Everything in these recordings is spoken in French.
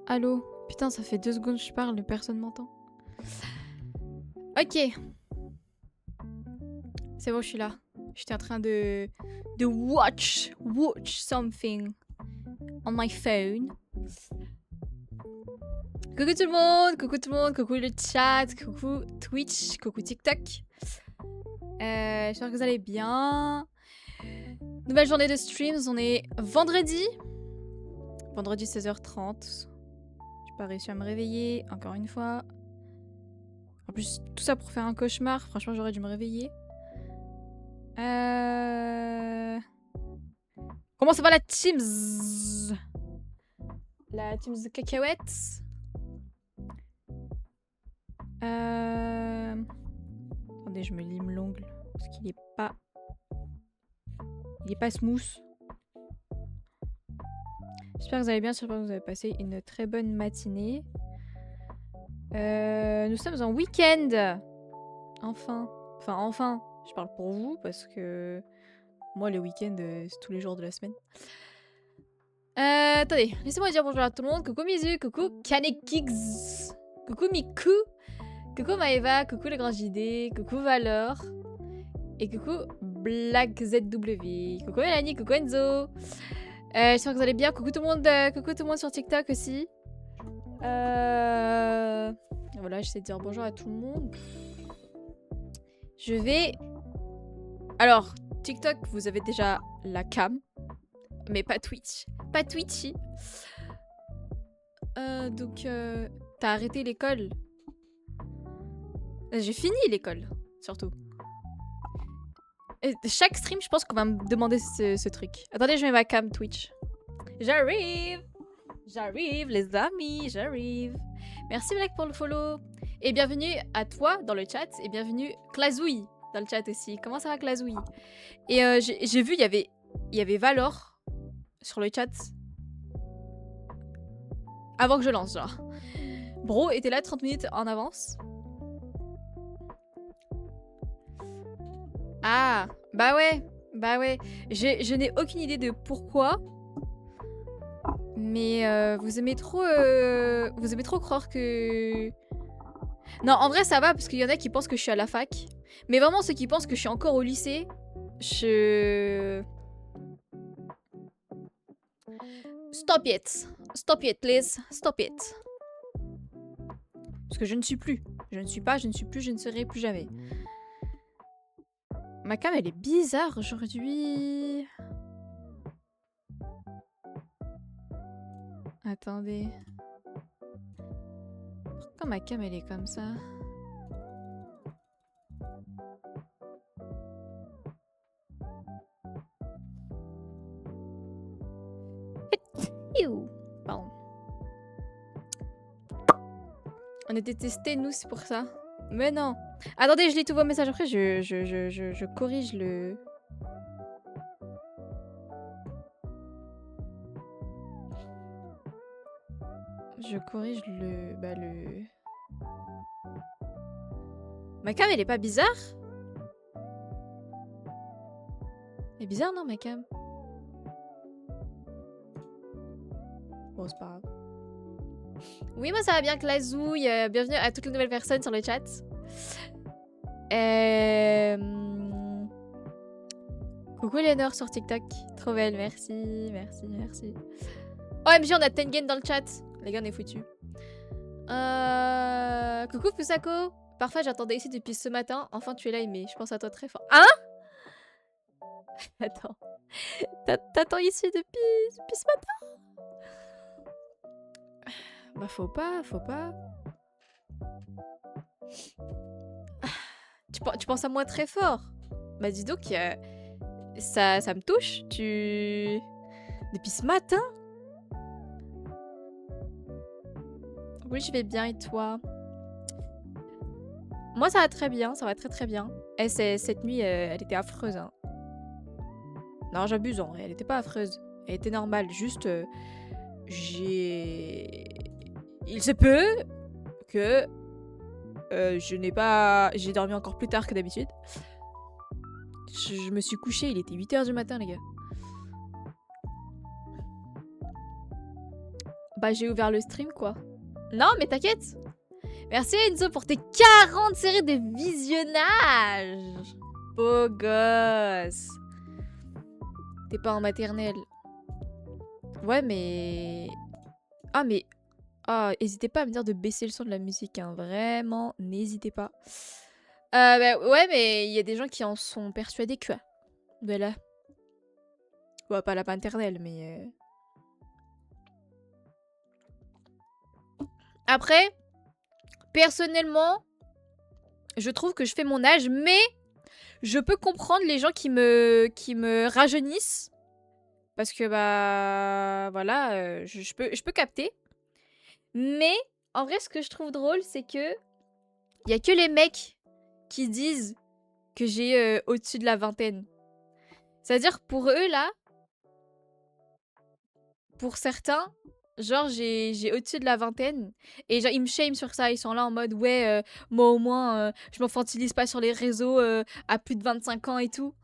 Allô? Putain, ça fait 2 secondes que je parle, personne m'entend. Ok. C'est bon, je suis là. J'étais en train de watch something on my phone. Coucou tout le monde, coucou le chat, coucou Twitch, coucou TikTok. J'espère que vous allez bien. Nouvelle journée de streams, on est vendredi. Vendredi 16h30. J'ai pas réussi à me réveiller, encore une fois. En plus, tout ça pour faire un cauchemar. Franchement, j'aurais dû me réveiller. Comment ça va la Teams? La Teams de cacahuètes. Attendez, je me lime l'ongle. Parce qu'il est pas... Il est pas smooth. J'espère que vous allez bien. J'espère que vous avez passé une très bonne matinée. Nous sommes en week-end. Enfin. Enfin, enfin. Je parle pour vous parce que... Moi, le week-end, c'est tous les jours de la semaine. Attendez, laissez-moi dire bonjour à tout le monde. Coucou Mizu, coucou Kanekix, coucou Miku, coucou Maeva, coucou le grand JD, coucou Valor, et coucou BlackZW, coucou Mélanie, coucou Enzo. J'espère que vous allez bien. Coucou tout le monde sur TikTok aussi. Voilà, j'essaie de dire bonjour à tout le monde. Je vais... Alors, TikTok, vous avez déjà la cam, mais pas Twitch. Pas Twitchy. Donc, t'as arrêté l'école. J'ai fini l'école, surtout. Et chaque stream, je pense qu'on va me demander ce truc. Attendez, je mets ma cam Twitch. J'arrive. J'arrive, les amis, j'arrive. Merci Black pour le follow. Et bienvenue à toi dans le chat. Et bienvenue Klazouille dans le chat aussi. Comment ça va Klazouille? Et j'ai vu, il y avait Valor sur le chat. Avant que je lance, genre. Bro était là 30 minutes en avance. Ah, bah ouais. Bah ouais. Je n'ai aucune idée de pourquoi. Mais vous aimez trop croire que... Non, en vrai, ça va, parce qu'il y en a qui pensent que je suis à la fac. Mais vraiment, ceux qui pensent que je suis encore au lycée, Stop it. Stop it, please. Stop it. Parce que je ne suis plus. Je ne suis pas, je ne suis plus, je ne serai plus jamais. Ma cam, elle est bizarre aujourd'hui. Attendez. Pourquoi ma cam, elle est comme ça? Pardon. On était testés, nous, c'est pour ça. Mais non. Attendez, je lis tous vos messages. Après, je corrige le... Je corrige le... Bah, le... Ma cam, elle est pas bizarre? Elle est bizarre, non, ma cam? Bon, c'est pas grave. Oui, moi ça va bien, Klazouille. Bienvenue à toutes les nouvelles personnes sur le chat. Coucou Léonore sur TikTok. Trop belle, merci, merci, merci. OMG, on a Tengen dans le chat. Les gars, on est foutus. Coucou Fusako. Parfois, j'attendais ici depuis ce matin. Enfin, tu es là, Aimé. Je pense à toi très fort. Hein? Attends. T'attends ici depuis ce matin? Bah faut pas. Tu penses à moi très fort. Bah dis donc, ça me touche. Depuis ce matin? Oui, je vais bien et toi? Moi ça va très bien, ça va très bien. Et cette nuit, elle était affreuse. Hein. Non, j'abuse en vrai, elle était pas affreuse. Elle était normale, juste... Il se peut que j'ai dormi encore plus tard que d'habitude. Je me suis couchée, il était 8h du matin, les gars. Bah j'ai ouvert le stream quoi. Non mais t'inquiète. Merci Enzo pour tes 40 séries de visionnage. Beau gosse. T'es pas en maternelle. Ouais mais... Ah mais... Ah, n'hésitez pas à me dire de baisser le son de la musique, hein. Vraiment, n'hésitez pas. Bah, ouais mais il y a des gens qui en sont persuadés que... Voilà. Bon, pas la maternelle mais... Après, personnellement, je trouve que je fais mon âge, mais je peux comprendre les gens qui me rajeunissent. Parce que, bah, voilà, je peux capter. Mais, en vrai, ce que je trouve drôle, c'est que il y a que les mecs qui disent que j'ai au-dessus de la vingtaine. C'est-à-dire, pour eux, là, pour certains, genre, j'ai au-dessus de la vingtaine. Et genre, ils me shame sur ça. Ils sont là en mode, ouais, moi au moins, je m'infantilise pas sur les réseaux à plus de 25 ans et tout.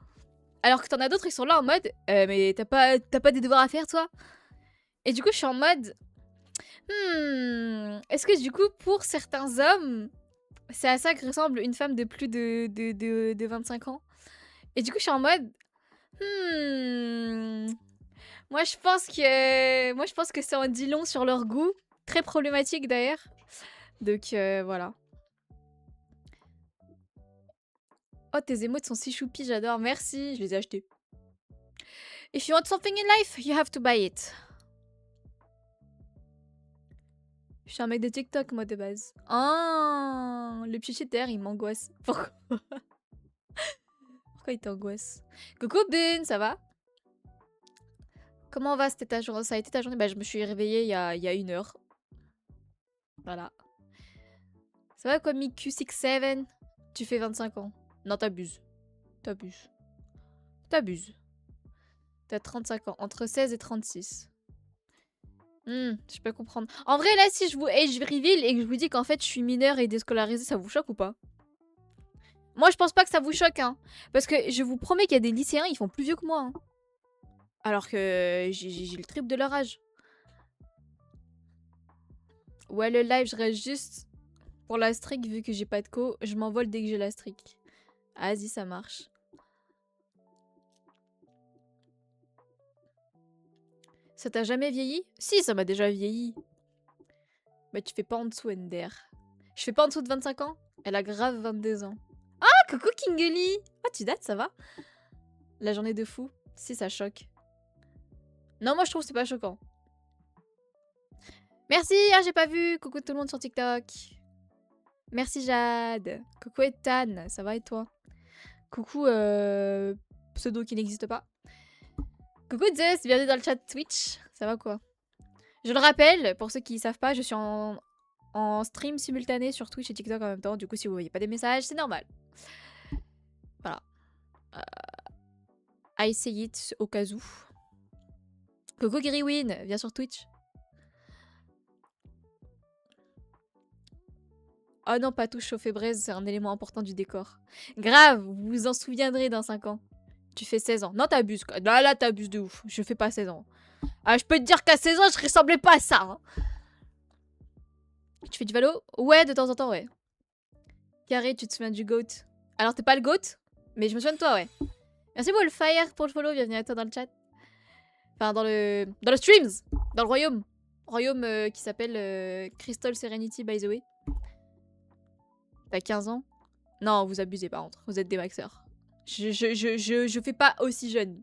Alors que t'en as d'autres, ils sont là en mode, mais t'as pas des devoirs à faire, toi? Et du coup, je suis en mode, est-ce que du coup, pour certains hommes, c'est à ça que ressemble une femme de plus de 25 ans? Et du coup, je suis en mode, moi, je pense que ça en dit long sur leur goût. Très problématique d'ailleurs. Donc, voilà. Oh, tes émotes sont si choupies, j'adore. Merci, je les ai achetés. If you want something in life, you have to buy it. Je suis un mec de TikTok, moi, de base. Oh, le petit cheater, il m'angoisse. Pourquoi? Pourquoi il t'angoisse? Coucou, Bun, ça va? Comment va c'était ta journée? Ça a été ta journée? Bah, je me suis réveillée il y a 1 heure. Voilà. Ça va quoi, MiQ67? Tu fais 25 ans. Non, t'abuses. T'abuses. T'abuses. T'as 35 ans. Entre 16 et 36. Je peux comprendre. En vrai, là, si je vous age reveal et que je vous dis qu'en fait, je suis mineure et déscolarisée, ça vous choque ou pas? Moi, je pense pas que ça vous choque, hein. Parce que je vous promets qu'il y a des lycéens, ils font plus vieux que moi, hein. Alors que j'ai le triple de leur âge. Ouais, le live, je reste juste pour la streak, vu que j'ai pas de co. Je m'envole dès que j'ai la streak. Vas-y, ça marche. Ça t'a jamais vieilli? Si, ça m'a déjà vieilli. Bah, tu fais pas en dessous, Ender. Je fais pas en dessous de 25 ans? Elle a grave 22 ans. Ah, coucou Kingeli! Ah, tu dates, ça va? La journée de fou? Si, ça choque. Non, moi, je trouve que c'est pas choquant. Merci, ah, j'ai pas vu. Coucou tout le monde sur TikTok. Merci, Jade. Coucou Ethan, ça va et toi? Coucou pseudo qui n'existe pas. Coucou Zeus, bienvenue dans le chat Twitch. Ça va quoi? Je le rappelle, pour ceux qui savent pas, je suis en stream simultané sur Twitch et TikTok en même temps. Du coup, si vous voyez pas des messages, c'est normal. Voilà. I say it au cas où. Coucou Giriwin, viens sur Twitch. Oh non, pas touche chauffer braise, c'est un élément important du décor. Grave, vous vous en souviendrez dans 5 ans. Tu fais 16 ans. Non, t'abuses. Là, t'abuses de ouf. Je fais pas 16 ans. Ah, je peux te dire qu'à 16 ans, je ressemblais pas à ça. Hein. Tu fais du valo? Ouais, de temps en temps, ouais. Carré, tu te souviens du GOAT? Alors, t'es pas le GOAT, mais je me souviens de toi, ouais. Merci Wolfire pour le follow. Bienvenue à toi dans le chat. Enfin, dans le streams. Dans le royaume. Royaume qui s'appelle Crystal Serenity, by the way. T'as 15 ans? Non, vous abusez par contre. Vous êtes des maxeurs. Je fais pas aussi jeune.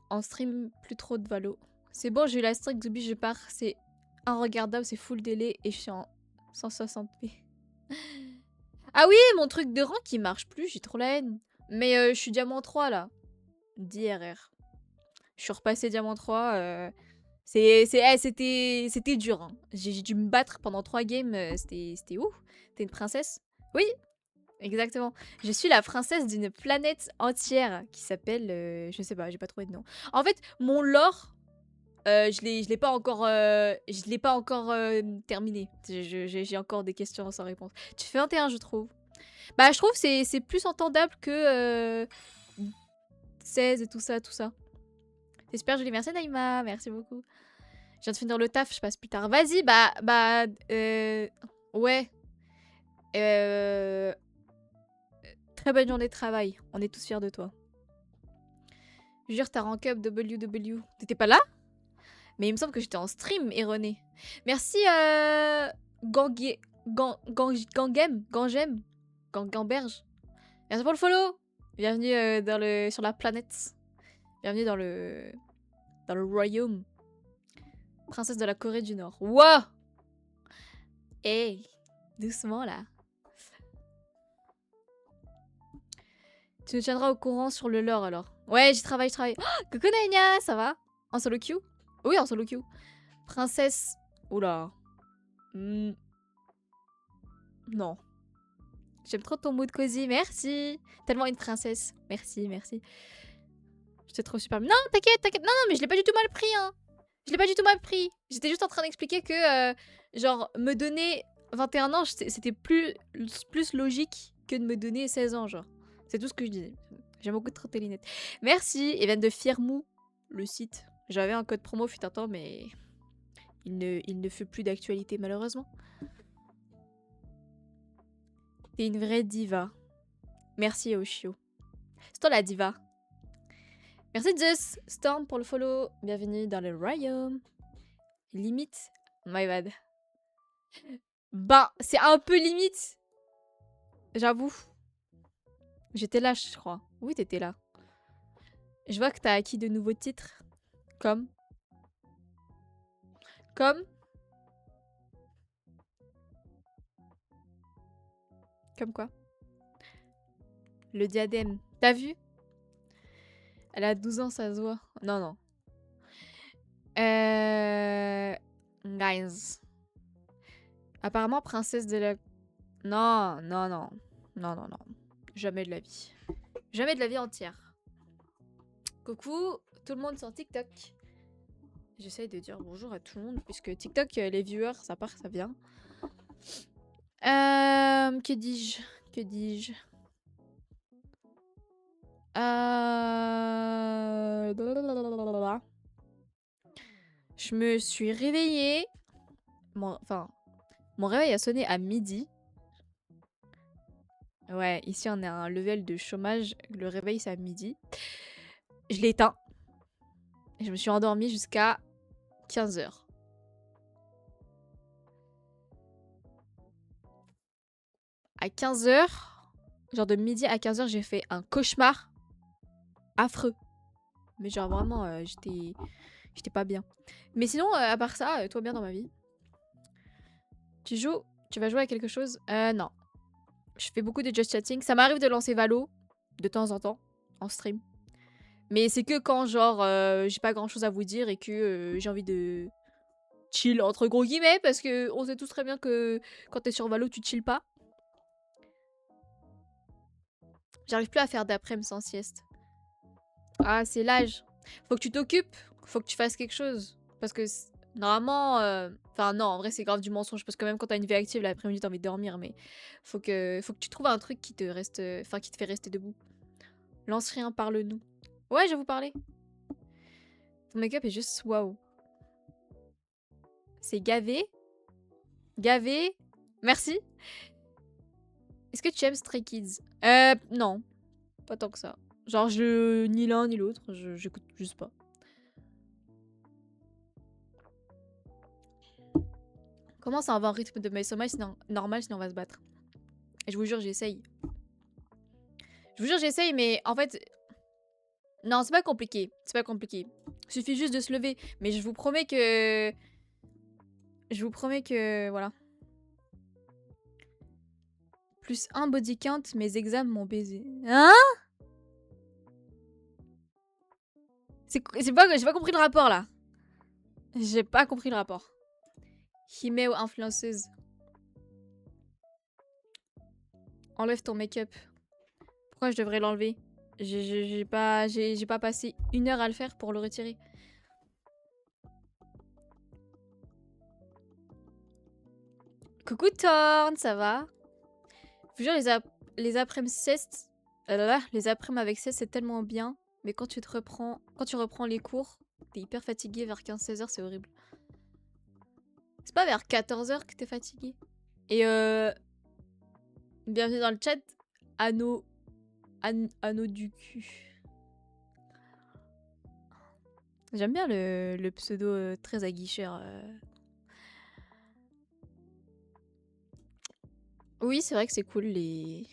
En stream, plus trop de valo. C'est bon, j'ai eu la streak, Zubi, je pars. C'est inregardable, c'est full délai et je suis en 160p. Ah oui, mon truc de rang qui marche plus, j'ai trop la haine. Mais je suis diamant 3 là. 10 RR. Je suis repassé diamant 3. C'était dur. Hein. J'ai dû me battre pendant 3 games. C'était ouf. T'es une princesse? Oui, exactement. Je suis la princesse d'une planète entière qui s'appelle... je sais pas, j'ai pas trouvé de nom. En fait, mon lore, je l'ai pas encore terminé. J'ai encore des questions sans réponse. Tu fais 21, je trouve. Bah, je trouve que c'est plus entendable que 16 et tout ça, tout ça. C'est super joli. Merci Naïma, merci beaucoup. Je viens de finir le taf, je passe plus tard. Vas-y, ouais. Très bonne journée de travail. On est tous fiers de toi. Je jure, t'as rank up WW. T'étais pas là? Mais il me semble que j'étais en stream, erroné. Merci, Gamberge. Merci pour le follow. Bienvenue sur la planète. Bienvenue dans le royaume. Princesse de la Corée du Nord. Wow! Hey, doucement là. Tu nous tiendras au courant sur le lore alors. Ouais, j'y travaille, Oh, coucou Naïnia, ça va? En solo queue? Oui, en solo queue. Princesse. Oula. Non. J'aime trop ton mood cosy, merci. Tellement une princesse. Merci, merci. J'étais trop super. Non, t'inquiète, t'inquiète. Non, mais je l'ai pas du tout mal pris, hein. Je l'ai pas du tout mal pris. J'étais juste en train d'expliquer que, genre, me donner 21 ans, c'était plus logique que de me donner 16 ans, genre. C'est tout ce que je disais. J'aime beaucoup trop tes lunettes. Merci, Even de Firmou, le site. J'avais un code promo fut un temps, mais il ne fut plus d'actualité, malheureusement. T'es une vraie diva. Merci, Oshio. C'est toi la diva. Merci Zeus Storm pour le follow. Bienvenue dans le royaume. Limite. My bad. Bah, c'est un peu limite. J'avoue. J'étais là, je crois. Oui, t'étais là. Je vois que t'as acquis de nouveaux titres. Comme quoi? Le diadème. T'as vu? Elle a 12 ans, ça se voit. Non, non. Guys. Apparemment, princesse de la... Non, non, non. Non, non, non. Jamais de la vie. Jamais de la vie entière. Coucou, tout le monde sur TikTok. J'essaye de dire bonjour à tout le monde, puisque TikTok, les viewers, ça part, ça vient. Que dis-je? Que dis-je? Je me suis réveillée. Mon réveil a sonné à midi. Ouais, ici on est à un level de chômage. Le réveil c'est à midi. Je l'ai éteint. Et je me suis endormie jusqu'à 15h. À 15h, genre de midi à 15h, j'ai fait un cauchemar affreux. Mais genre vraiment, j'étais pas bien. Mais sinon, à part ça, tout va bien dans ma vie. Tu vas jouer à quelque chose? Non. Je fais beaucoup de just chatting. Ça m'arrive de lancer Valo, de temps en temps, en stream. Mais c'est que quand, genre, j'ai pas grand chose à vous dire et que j'ai envie de chill, entre gros guillemets, parce que on sait tous très bien que quand t'es sur Valo, tu chill pas. J'arrive plus à faire d'après-midi sans sieste. Ah, c'est l'âge. Faut que tu t'occupes. Faut que tu fasses quelque chose. Parce que normalement... Enfin non, en vrai c'est grave du mensonge. Parce que même quand t'as une vie active, l'après-midi t'as envie de dormir. Mais faut que tu trouves un truc qui te reste... Enfin qui te fait rester debout. Lance rien, parle-nous. Ouais, je vais vous parler. Ton make-up est juste waouh. C'est gavé. Gavé. Merci. Est-ce que tu aimes Stray Kids? Non. Pas tant que ça. Genre, ni l'un ni l'autre. J'écoute juste pas. Comment ça avoir un rythme de sommeil normal, sinon on va se battre. Et je vous jure, j'essaye. Je vous jure, j'essaye, mais en fait... Non, c'est pas compliqué. C'est pas compliqué. Il suffit juste de se lever. Mais je vous promets que... Voilà. Plus un body count, mes examens m'ont baisé. Hein? J'ai pas compris le rapport, là. J'ai pas compris le rapport. Himeo influenceuse. Enlève ton make-up. Pourquoi je devrais l'enlever? J'ai pas passé 1 heure à le faire pour le retirer. Coucou Thorn, ça va? Je vous jure, les après-midi siestes... les après-midi avec sieste, c'est tellement bien. Mais quand tu reprends les cours, t'es hyper fatigué vers 15-16 heures, c'est horrible. C'est pas vers 14 heures que t'es fatigué. Et bienvenue dans le chat, Anneau du cul. J'aime bien le pseudo très aguicheur. Oui, c'est vrai que c'est cool les...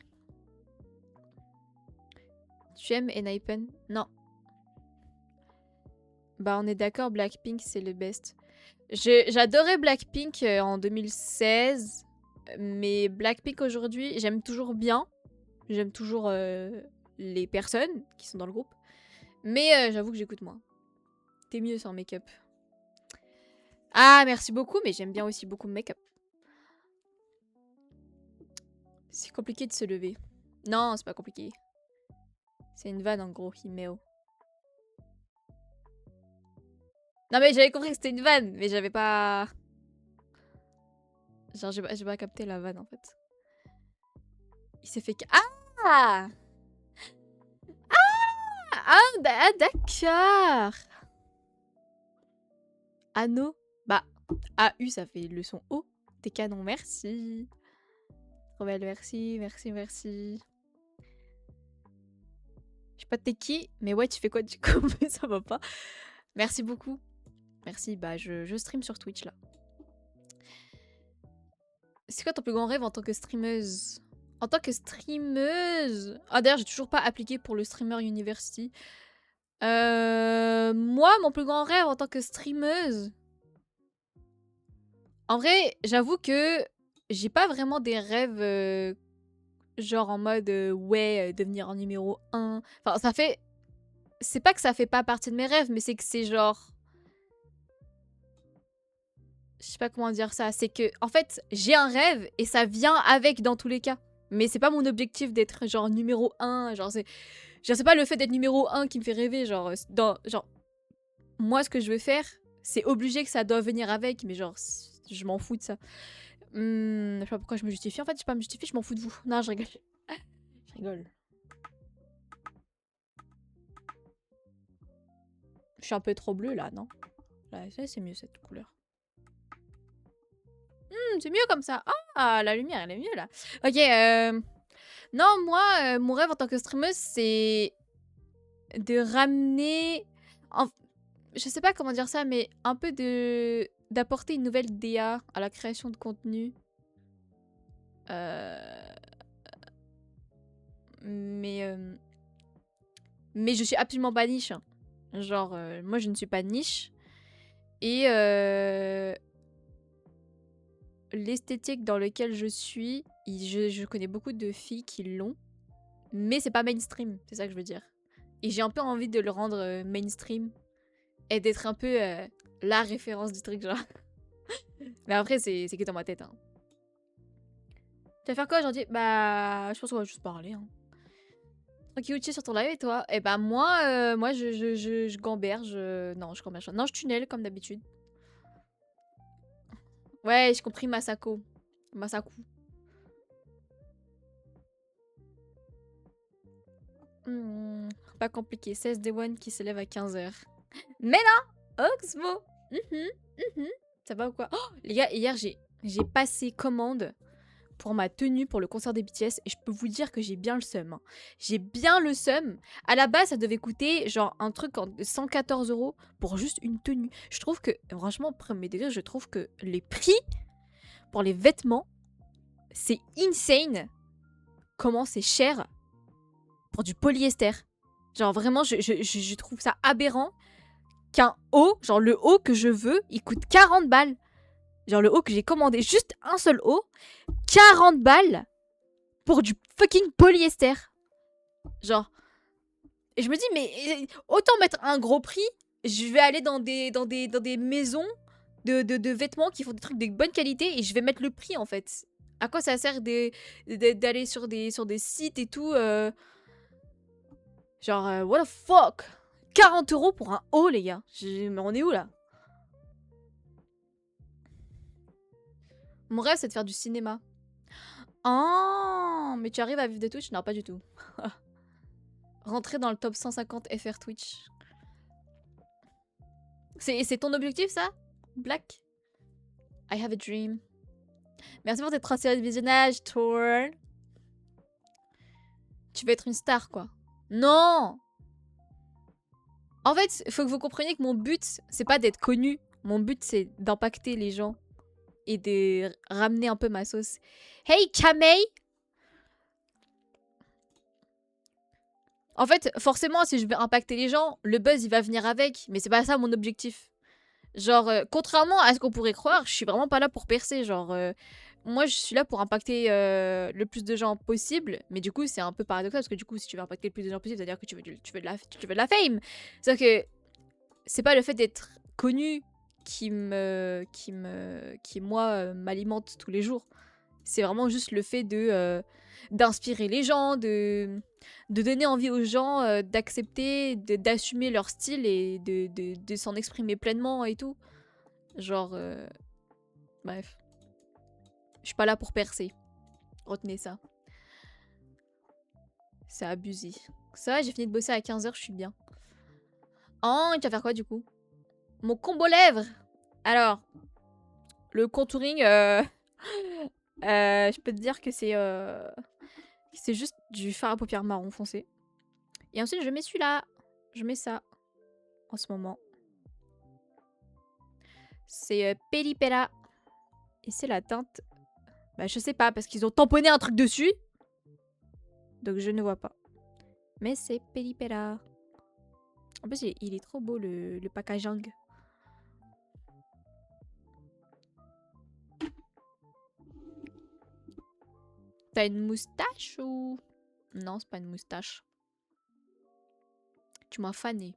Tu aimes Enhypen? Non. Bah on est d'accord, Blackpink c'est le best. J'adorais Blackpink en 2016. Mais Blackpink aujourd'hui, j'aime toujours bien. J'aime toujours les personnes qui sont dans le groupe. Mais j'avoue que j'écoute moins. T'es mieux sans make-up. Ah, merci beaucoup, mais j'aime bien aussi beaucoup make-up. C'est compliqué de se lever. Non, c'est pas compliqué. C'est une vanne en gros, Himeo. Non mais j'avais compris que c'était une vanne, mais j'avais pas... Genre j'ai pas capté la vanne en fait. Il s'est fait... Ah d'accord. Anneau. Bah, AU ça fait le son O. T'es canon, merci. Trop belle, merci, merci, merci. Je sais pas t'es qui, mais ouais, tu fais quoi du coup? Mais ça va pas. Merci beaucoup. Merci, bah je stream sur Twitch là. C'est quoi ton plus grand rêve en tant que streameuse? En tant que streameuse? Ah d'ailleurs, j'ai toujours pas appliqué pour le Streamer University. Moi, mon plus grand rêve en tant que streameuse... En vrai, j'avoue que j'ai pas vraiment des rêves genre en mode ouais, devenir en numéro 1. Enfin, ça fait... C'est pas que ça fait pas partie de mes rêves, mais c'est que c'est genre... Je sais pas comment dire ça. C'est que, en fait, j'ai un rêve et ça vient avec dans tous les cas. Mais c'est pas mon objectif d'être genre numéro 1. Genre, c'est pas le fait d'être numéro 1 qui me fait rêver. Genre, moi, ce que je veux faire, c'est obligé que ça doit venir avec. Mais genre, je m'en fous de ça. Je sais pas pourquoi je me justifie. En fait, je sais pas me justifier, je m'en fous de vous. Non, je rigole. Je rigole. Je suis un peu trop bleue là, non? Là, c'est mieux cette couleur. C'est mieux comme ça. Ah, la lumière, elle est mieux là. Ok, non, moi, mon rêve en tant que streameuse, c'est de ramener... Je sais pas comment dire ça, mais un peu d'apporter une nouvelle DA à la création de contenu. Mais je suis absolument pas niche. Hein. Genre, moi, je ne suis pas niche. Et l'esthétique dans laquelle je suis, je connais beaucoup de filles qui l'ont. Mais c'est pas mainstream, c'est ça que je veux dire. Et j'ai un peu envie de le rendre mainstream. Et d'être un peu la référence du truc, genre. Mais après, c'est que dans ma tête. Hein. Tu vas faire quoi aujourd'hui? Bah, je pense qu'on va juste parler. Hein. Tranquille, sur ton live et toi? Eh bah, moi, je gamberge. Non, je gamberge. Non, je tunnel comme d'habitude. Ouais, j'ai compris Masako. Masaku. Pas compliqué. 16 Day One qui s'élève à 15h. Mais non! Oxmo! Ça va ou quoi? Oh, les gars, hier, j'ai passé commande pour ma tenue pour le concert des BTS et je peux vous dire que j'ai bien le seum. Hein. J'ai bien le seum. À la base, ça devait coûter genre un truc en 114 € pour juste une tenue. Je trouve que, franchement, premier degré, je trouve que les prix pour les vêtements, c'est insane comment c'est cher pour du polyester. Genre vraiment, je trouve ça aberrant qu'un haut, genre le haut que je veux, il coûte 40 balles. Genre le haut que j'ai commandé, juste un seul haut, 40 balles pour du fucking polyester. Genre. Et je me dis, mais autant mettre un gros prix, je vais aller dans des maisons de vêtements qui font des trucs de bonne qualité et je vais mettre le prix en fait. À quoi ça sert d'aller sur des sites et tout Genre, what the fuck 40 € pour un haut, les gars. Mais on est où là? Mon rêve, c'est de faire du cinéma. Oh, mais tu arrives à vivre de Twitch? Non, pas du tout. Rentrer dans le top 150 FR Twitch. C'est ton objectif, ça? Black? I have a dream. Merci pour tes 3 séries de visionnage, Tour. Tu veux être une star, quoi. Non! En fait, il faut que vous compreniez que mon but, c'est pas d'être connu. Mon but, c'est d'impacter les gens. Et de ramener un peu ma sauce. Hey, Kamei! En fait, forcément, si je veux impacter les gens, le buzz, il va venir avec. Mais c'est pas ça mon objectif. Genre, contrairement à ce qu'on pourrait croire, je suis vraiment pas là pour percer. Genre, moi, je suis là pour impacter le plus de gens possible. Mais du coup, c'est un peu paradoxal parce que du coup, si tu veux impacter le plus de gens possible, c'est-à-dire que tu veux de la fame. C'est-à-dire que c'est pas le fait d'être connu qui moi, m'alimente tous les jours. C'est vraiment juste le fait de d'inspirer les gens, de donner envie aux gens d'accepter, d'assumer leur style et de s'en exprimer pleinement et tout. Genre, bref. Je suis pas là pour percer. Retenez ça. C'est abusé. Ça, j'ai fini de bosser à 15h, je suis bien. Oh, tu vas faire quoi du coup? Mon combo lèvres. Alors, le contouring, je peux te dire que c'est juste du fard à paupières marron foncé. Et ensuite, je mets celui-là. Je mets ça. En ce moment. C'est Pelipera. Et c'est la teinte... Bah, je sais pas, parce qu'ils ont tamponné un truc dessus. Donc, je ne vois pas. Mais c'est Pelipera. En plus, il est trop beau, le packaging. T'as une moustache ou... Non, c'est pas une moustache. Tu m'as fané.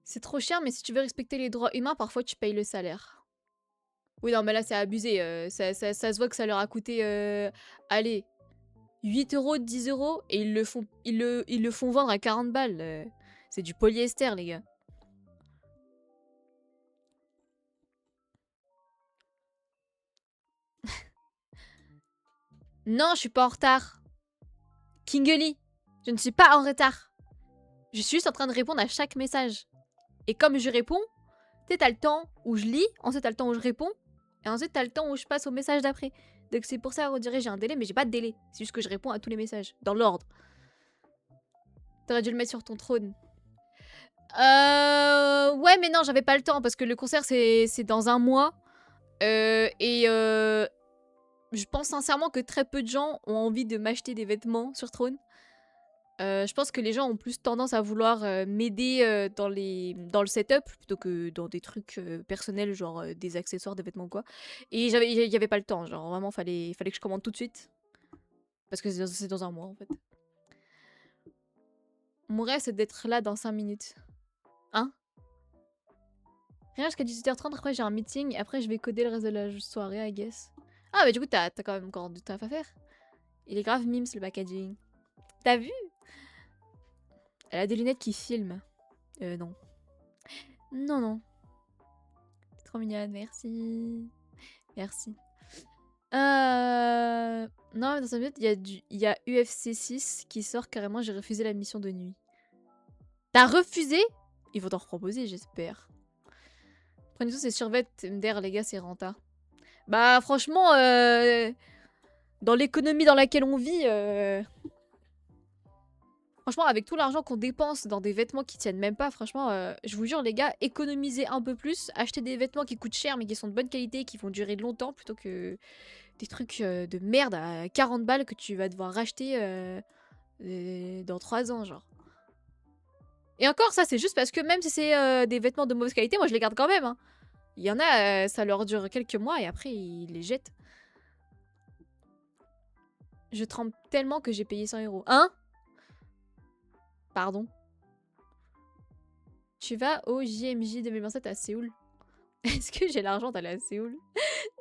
C'est trop cher, mais si tu veux respecter les droits humains, parfois tu payes le salaire. Oui, non, mais là, c'est abusé. Ça se voit que ça leur a coûté... allez, 8 euros, 10 euros, et ils le font vendre à 40 balles. C'est du polyester, les gars. Non, je suis pas en retard. Kingley, je ne suis pas en retard. Je suis juste en train de répondre à chaque message. Et comme je réponds, tu sais, t'as le temps où je lis, ensuite t'as le temps où je réponds, et ensuite t'as le temps où je passe au message d'après. Donc c'est pour ça qu'on dirait j'ai un délai, mais j'ai pas de délai. C'est juste que je réponds à tous les messages, dans l'ordre. T'aurais dû le mettre sur ton trône. Ouais, mais non, j'avais pas le temps, parce que le concert c'est dans un mois. Je pense sincèrement que très peu de gens ont envie de m'acheter des vêtements sur Trône. Je pense que les gens ont plus tendance à vouloir m'aider dans le setup plutôt que dans des trucs personnels, genre des accessoires, des vêtements quoi. Et il y avait pas le temps, genre vraiment fallait que je commande tout de suite. Parce que c'est dans un mois en fait. Mon rêve c'est d'être là dans 5 minutes. Hein? Rien jusqu'à 18h30, après j'ai un meeting, après je vais coder le reste de la soirée I guess. Ah bah du coup t'as quand même encore du taf à faire. Il est grave mimes le packaging. T'as vu? Elle a des lunettes qui filment. Non. Non, non. T'es trop mignonne, merci. Merci. Non, mais dans 5 minutes, il y a UFC 6 qui sort carrément. J'ai refusé la mission de nuit. T'as refusé? Ils vont t'en reproposer, j'espère. Prenez tous ces survêtements MDR, les gars, c'est renta. Bah, franchement, dans l'économie dans laquelle on vit, franchement, avec tout l'argent qu'on dépense dans des vêtements qui tiennent même pas, franchement, je vous jure, les gars, économisez un peu plus. Achetez des vêtements qui coûtent cher mais qui sont de bonne qualité, qui vont durer longtemps, plutôt que des trucs de merde à 40 balles que tu vas devoir racheter dans 3 ans, genre. Et encore, ça, c'est juste parce que même si c'est des vêtements de mauvaise qualité, moi, je les garde quand même. Hein. Il y en a, ça leur dure quelques mois et après, ils les jettent. Je tremble tellement que j'ai payé 100 €. Hein? Pardon. Tu vas au JMJ 2027 à Séoul. Est-ce que j'ai l'argent d'aller à Séoul?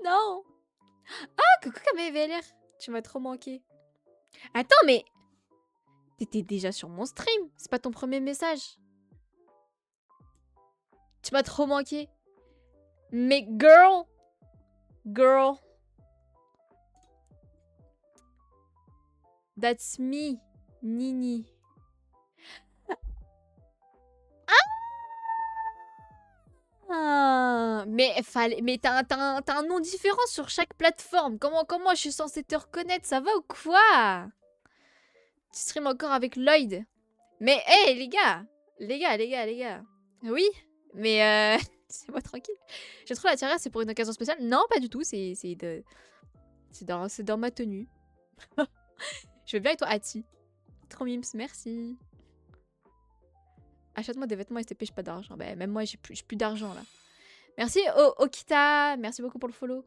Non. Ah, coucou Kamei. Tu m'as trop manqué. Attends, mais... T'étais déjà sur mon stream. C'est pas ton premier message. Tu m'as trop manqué. Mais girl. Girl. That's me. Nini. Ah, mais t'as un nom différent sur chaque plateforme. Comment je suis censée te reconnaître? Ça va ou quoi? Tu stream encore avec Lloyd. Mais hé, les gars! Les gars. Oui, mais c'est moi tranquille. J'ai trop la tiara, c'est pour une occasion spéciale? Non, pas du tout, c'est dans ma tenue. Je vais bien avec toi, Ati. Trop mimes, merci. Achète-moi des vêtements STP, j'ai pas d'argent. Bah, même moi, j'ai plus d'argent, là. Merci, Okita. Merci beaucoup pour le follow.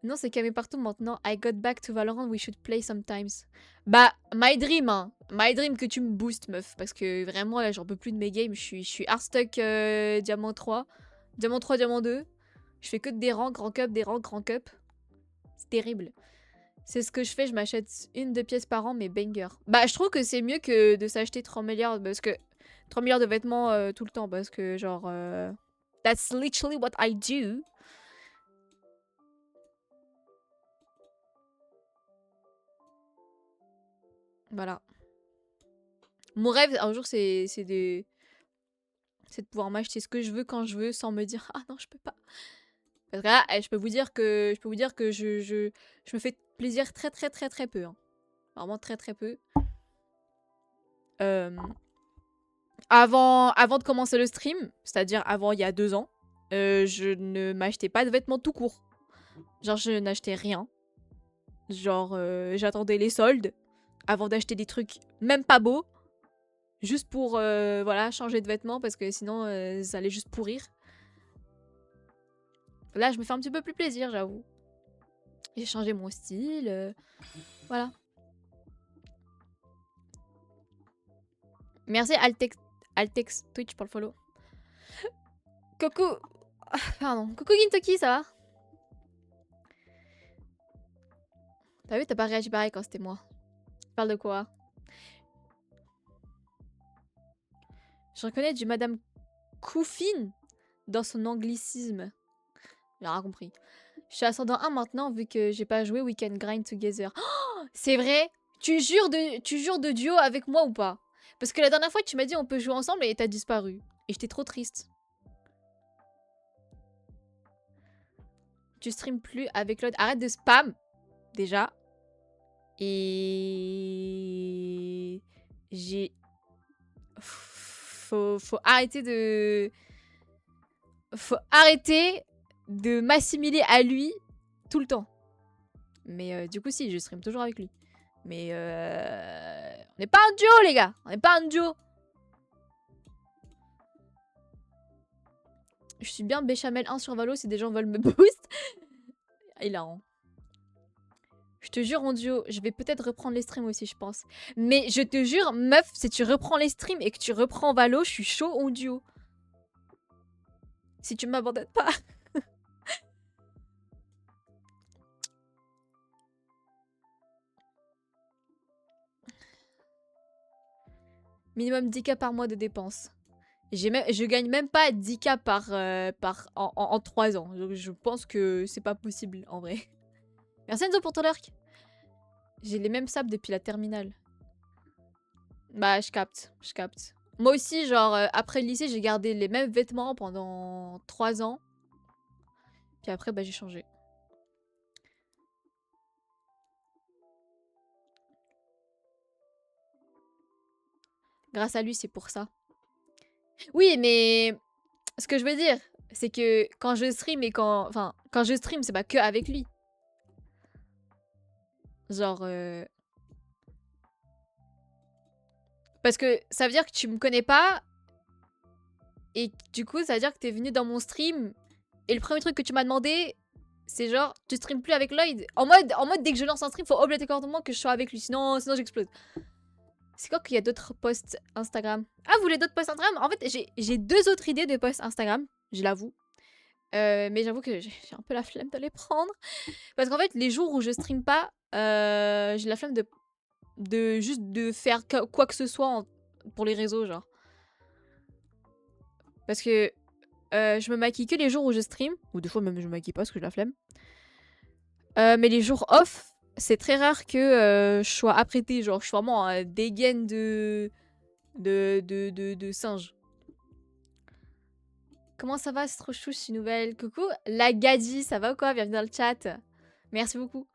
Non, c'est camé partout maintenant. I got back to Valorant, we should play sometimes. Bah, my dream, hein. My dream que tu me boostes, meuf. Parce que vraiment, là, j'en peux plus de mes games. Je suis hardstuck Diamant 3. Diamant 3, Diamant 2. Je fais que des rangs, grand cup, des rangs, grand cup. C'est terrible. C'est ce que je fais, je m'achète 1-2 pièces par an, mais banger. Bah, je trouve que c'est mieux que de s'acheter 3 milliards, parce que 3 milliards de vêtements tout le temps, parce que genre... that's literally what I do. Voilà. Mon rêve, un jour, c'est de pouvoir m'acheter ce que je veux quand je veux, sans me dire « Ah non, je peux pas ». Parce que là, je peux vous dire que je me fais plaisir très peu. Hein. Vraiment très peu. Avant de commencer le stream, c'est-à-dire avant il y a 2 ans, je ne m'achetais pas de vêtements tout court. Genre, je n'achetais rien. Genre, j'attendais les soldes avant d'acheter des trucs même pas beaux. Juste pour, voilà, changer de vêtements parce que sinon, ça allait juste pourrir. Là, je me fais un petit peu plus plaisir, j'avoue. J'ai changé mon style. Voilà. Merci Altex Twitch pour le follow. Coucou. Pardon. Coucou Gintoki, ça va? T'as vu, t'as pas réagi pareil quand c'était moi. Tu parles de quoi? Je reconnais du Madame Coufine dans son anglicisme. J'ai rien compris. Je suis ascendant 1 maintenant vu que j'ai pas joué We Can Grind Together. Oh, c'est vrai? Tu jures de duo avec moi ou pas? Parce que la dernière fois tu m'as dit on peut jouer ensemble et t'as disparu. Et j'étais trop triste. Tu stream plus avec l'autre. Arrête de spam. Déjà. Et... J'ai... Faut arrêter de... Faut arrêter de m'assimiler à lui tout le temps. Mais du coup, si, je stream toujours avec lui. Mais on n'est pas un duo, les gars. On n'est pas un duo. Je suis bien béchamel 1 sur Valo si des gens veulent me boost. Hilarant. Je te jure, en duo, je vais peut-être reprendre les streams aussi, je pense. Mais je te jure, meuf, si tu reprends les streams et que tu reprends Valo, je suis chaud en duo. Si tu m'abandonnes pas. Minimum 10K par mois de dépenses. Je gagne même pas 10K en 3 ans. Donc je pense que c'est pas possible en vrai. Merci Enzo pour ton lurk. J'ai les mêmes sables depuis la terminale. Bah je capte. Moi aussi, genre après le lycée, j'ai gardé les mêmes vêtements pendant 3 ans. Puis après, bah j'ai changé. Grâce à lui, c'est pour ça. Oui, mais ce que je veux dire, c'est que quand je stream et quand je stream, c'est pas que avec lui. Genre... Parce que ça veut dire que tu me connais pas. Et du coup, ça veut dire que t'es venu dans mon stream. Et le premier truc que tu m'as demandé, c'est genre, tu stream plus avec Lloyd. En mode, dès que je lance un stream, faut obligatoirement que je sois avec lui. Sinon j'explose. C'est quoi qu'il y a d'autres posts Instagram? Ah, vous voulez d'autres posts Instagram? En fait, j'ai 2 autres idées de posts Instagram. Je l'avoue. Mais j'avoue que j'ai un peu la flemme de les prendre. Parce qu'en fait, les jours où je stream pas, j'ai la flemme juste de faire quoi que ce soit pour les réseaux, genre. Parce que je me maquille que les jours où je stream. Ou des fois même je me maquille pas parce que j'ai la flemme. Mais les jours off, c'est très rare que je sois apprêtée. Genre, je suis vraiment à dégaine de singe. Comment ça va? C'est trop chou, je suis nouvelle. Coucou, la Gadi, ça va ou quoi? Bienvenue dans le chat. Merci beaucoup.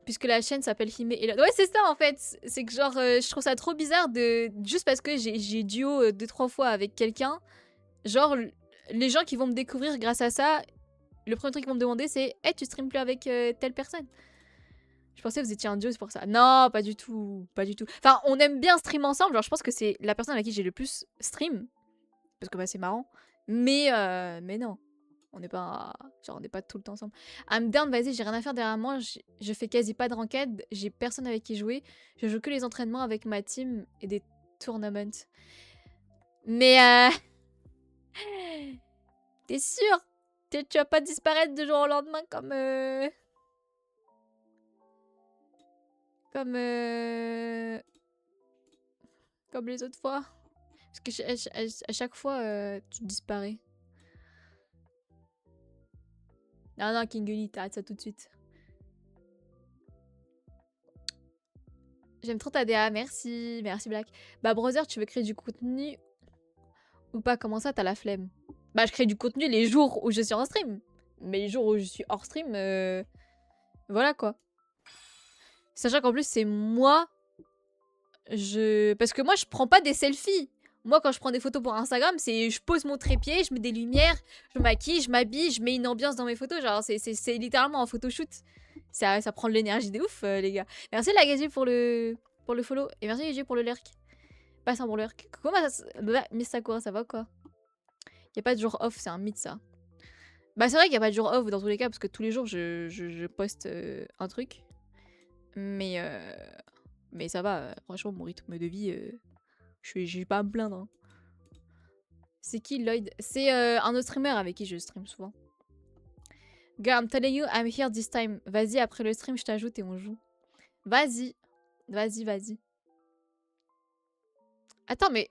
Puisque la chaîne s'appelle Hime et ouais, c'est ça en fait. C'est que genre, je trouve ça trop bizarre de. Juste parce que j'ai duo 2-3 fois avec quelqu'un. Genre, les gens qui vont me découvrir grâce à ça, le premier truc qu'ils vont me demander c'est hey, tu streams plus avec telle personne? Je pensais que vous étiez un duo, c'est pour ça. Non, pas du tout. Pas du tout. Enfin, on aime bien stream ensemble. Genre, je pense que c'est la personne avec qui j'ai le plus stream. Parce que bah, c'est marrant. Mais non. On n'est pas. Genre, on n'est pas tout le temps ensemble. I'm down, vas-y, j'ai rien à faire derrière moi. Je fais quasi pas de ranked. J'ai personne avec qui jouer. Je joue que les entraînements avec ma team et des tournaments. Mais t'es sûr? Tu vas pas disparaître du jour au lendemain comme. Comme. Comme les autres fois. Parce que à chaque fois, tu disparais. Non, non, Kinguli, t'arrêtes ça tout de suite. J'aime trop ta DA, merci. Merci Black. Bah, brother, tu veux créer du contenu ou pas? Comment ça, t'as la flemme? Bah, je crée du contenu les jours où je suis en stream. Mais les jours où je suis hors stream, voilà quoi. Sachant qu'en plus, c'est moi. Parce que moi, je prends pas des selfies. Moi, quand je prends des photos pour Instagram, c'est je pose mon trépied, je mets des lumières, je me maquille, je m'habille, je mets une ambiance dans mes photos. Genre, c'est littéralement un photoshoot. Ça prend de l'énergie de ouf, les gars. Merci la Gazi pour le follow. Et merci Gazi pour le lurk. Passe un bon lurk. Comment ça... Miss Sakura, ça va quoi? Y a pas de jour off, c'est un mythe ça. Bah c'est vrai qu'il y a pas de jour off dans tous les cas, parce que tous les jours je poste un truc. Mais ça va, franchement mon rythme de vie, j'ai pas à me plaindre. Hein. C'est qui Lloyd? C'est un autre streamer avec qui je stream souvent. Girl, I'm telling you, I'm here this time. Vas-y, après le stream, je t'ajoute et on joue. Vas-y. Vas-y, vas-y. Attends, mais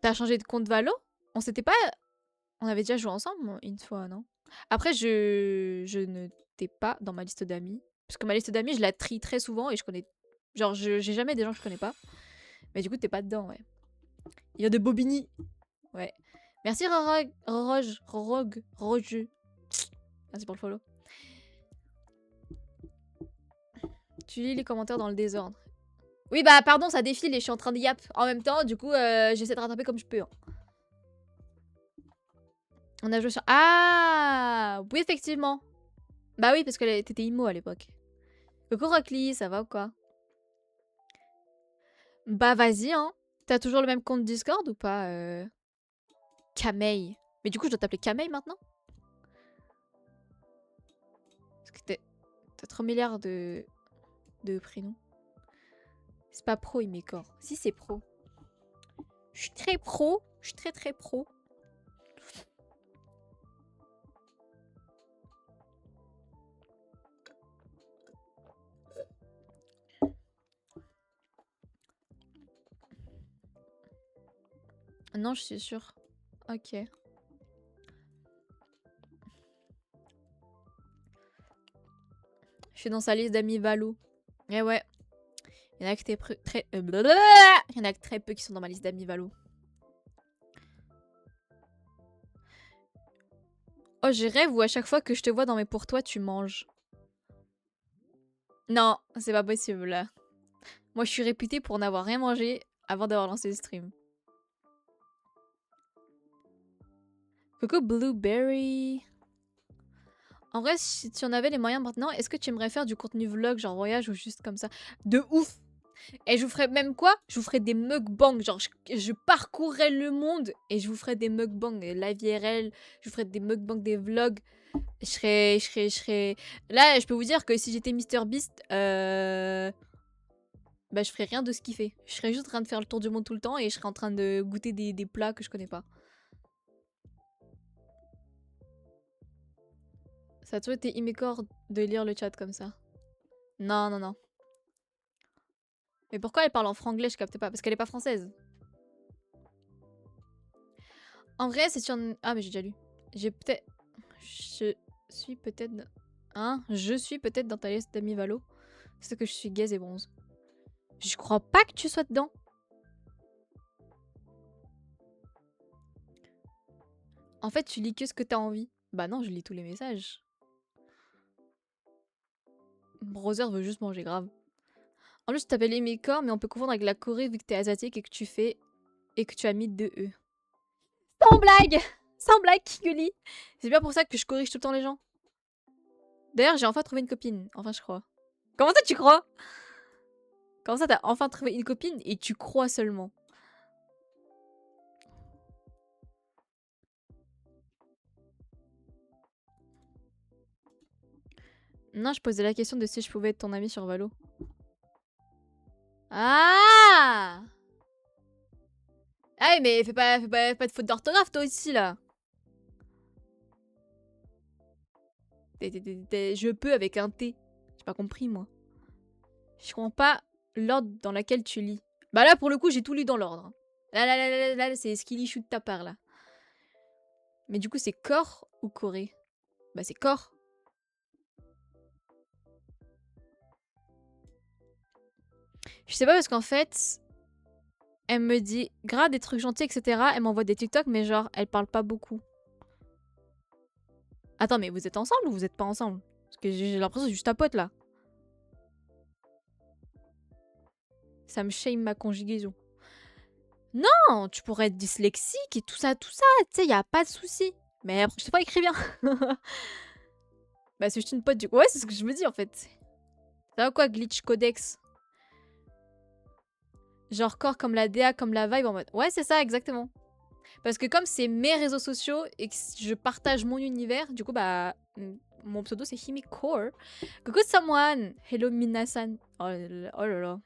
t'as changé de compte Valo? On s'était pas... On avait déjà joué ensemble une fois, non? Après, je ne t'ai pas dans ma liste d'amis. Parce que ma liste d'amis, je la trie très souvent et je connais... Genre, j'ai jamais des gens que je connais pas. Mais du coup, t'es pas dedans, ouais. Il y a de Bobigny. Ouais. Merci Rogue. Merci pour le follow. Tu lis les commentaires dans le désordre. Oui, bah pardon, ça défile et je suis en train de yap en même temps. Du coup, j'essaie de rattraper comme je peux. Hein. On a joué sur... Ah oui, effectivement. Bah oui, parce que t'étais IMO à l'époque. Coucou Rockly, ça va ou quoi? Bah vas-y, hein. T'as toujours le même compte Discord ou pas Kamei. Mais du coup, je dois t'appeler Kamei maintenant? Parce que t'as 3 milliards de prénoms. C'est pas pro, Imekor. Si, c'est pro. Je suis très pro. Je suis très très pro. Non, je suis sûre. Ok. Je suis dans sa liste d'amis Valo. Eh ouais. Il y en a que très... Il y en a que très peu qui sont dans ma liste d'amis Valo. Oh, j'ai rêve où à chaque fois que je te vois dans mes pour toi, tu manges. Non, c'est pas possible. Moi, je suis réputée pour n'avoir rien mangé avant d'avoir lancé le stream. Coucou Blueberry. En vrai, si tu en avais les moyens maintenant, est-ce que tu aimerais faire du contenu vlog, genre voyage ou juste comme ça? De ouf! Et je vous ferais même quoi? Je vous ferais des mukbangs, genre je parcourrais le monde et je vous ferais des mukbangs, live IRL, je vous ferais des mukbangs, des vlogs. Je serais... Là, je peux vous dire que si j'étais MrBeast, bah je ferais rien de ce qu'il fait. Je serais juste en train de faire le tour du monde tout le temps et je serais en train de goûter des plats que je connais pas. Ça a toujours été immécor de lire le chat comme ça. Non, non, non. Mais pourquoi elle parle en franglais? Je capte pas. Parce qu'elle est pas française. En vrai, c'est sur... Ah, mais j'ai déjà lu. J'ai peut-être... Je suis peut-être... Hein? Je suis peut-être dans ta liste d'amis Valo. C'est que je suis gaze et bronze. Je crois pas que tu sois dedans. En fait, tu lis que ce que t'as envie. Bah non, je lis tous les messages. Brother veut juste manger, grave. En plus, tu t'appelles Emicor, mais on peut confondre avec la Corée vu que t'es asiatique et que tu fais... Et que tu as mis 2 E. Sans blague! Sans blague, Kiguli! C'est bien pour ça que je corrige tout le temps les gens. D'ailleurs, j'ai enfin trouvé une copine. Enfin, je crois. Comment ça, tu crois? Comment ça, t'as enfin trouvé une copine et tu crois seulement? Non, je posais la question de si je pouvais être ton ami sur Valo. Ah! Ah, mais fais pas de faute d'orthographe, toi aussi, là. Je peux avec un T. J'ai pas compris, moi. Je comprends pas l'ordre dans lequel tu lis. Bah là, pour le coup, j'ai tout lu dans l'ordre. Là, c'est Skilly Shoot de ta part, là. Mais du coup, c'est Corps ou Corée? Bah, c'est Corps. Je sais pas parce qu'en fait, elle me dit grave des trucs gentils, etc. Elle m'envoie des TikTok, mais genre, elle parle pas beaucoup. Attends, mais vous êtes ensemble ou vous êtes pas ensemble? Parce que j'ai l'impression que c'est juste ta pote, là. Ça me shame ma conjugaison. Non, tu pourrais être dyslexique et tout ça, tu sais, y a pas de souci. Mais après, je sais pas écrire bien. Bah, c'est juste une pote du coup. Ouais, c'est ce que je me dis en fait. Ça va quoi, glitch codex? Genre corps comme la DA, comme la vibe en mode. Ouais, c'est ça, exactement. Parce que comme c'est mes réseaux sociaux et que je partage mon univers, du coup, bah. Mon pseudo c'est Himikore. Coucou someone! Hello Minasan. Oh là là. Oh là là.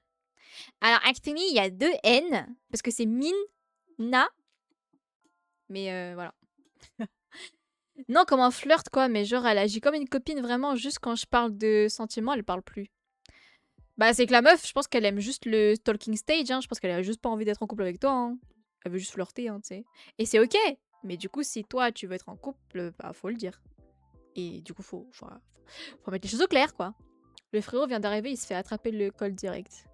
Alors, actually, il y a 2 N. Parce que c'est Min-na. Mais voilà. Non, comme un flirt, quoi. Mais genre, elle agit comme une copine, vraiment. Juste quand je parle de sentiments, elle parle plus. Bah, c'est que la meuf, je pense qu'elle aime juste le talking stage. Hein. Je pense qu'elle a juste pas envie d'être en couple avec toi. Hein. Elle veut juste flirter, hein, tu sais. Et c'est ok. Mais du coup, si toi, tu veux être en couple, bah, faut le dire. Et du coup, faut mettre les choses au clair, quoi. Le frérot vient d'arriver, il se fait attraper le col direct.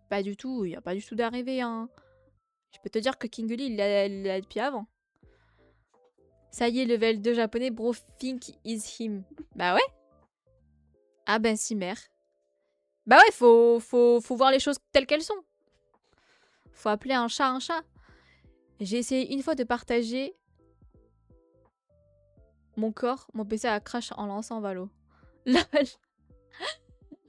Pas du tout, il y a pas du tout d'arrivée, hein. Je peux te dire que Kinguli, il l'a depuis avant. Ça y est, level 2 japonais, bro, think is him. Bah ouais. Ah ben si, mère. Bah ouais, faut voir les choses telles qu'elles sont. Faut appeler un chat un chat. J'ai essayé une fois de partager mon corps. Mon PC a crash en lançant Valo. Lol.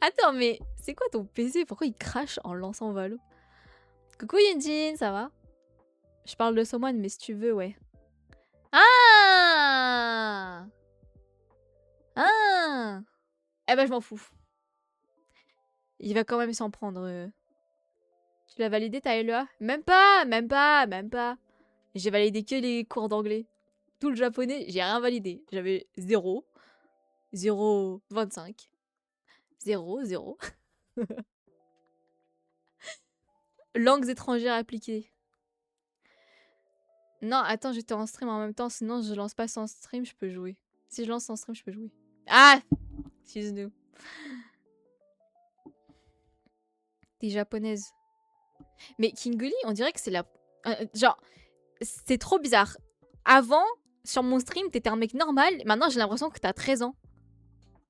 Attends, mais c'est quoi ton PC? Pourquoi il crache en lançant Valo? Coucou Yunjin, ça va? Je parle de Someone, mais si tu veux, ouais. Ah! Ah! Eh ben, je m'en fous. Il va quand même s'en prendre. Tu l'as validé ta LEA? Même pas, même pas, même pas. J'ai validé que les cours d'anglais. Tout le japonais, j'ai rien validé. J'avais 0, 0,25, 0, 0. Langues étrangères appliquées. Non, attends, j'étais en stream en même temps, sinon je lance pas sans stream, je peux jouer. Si je lance sans stream, je peux jouer. Ah! She's new. T'es japonaise. Mais Kinguli, on dirait que c'est la... genre, c'est trop bizarre. Avant, sur mon stream, t'étais un mec normal. Maintenant, j'ai l'impression que t'as 13 ans.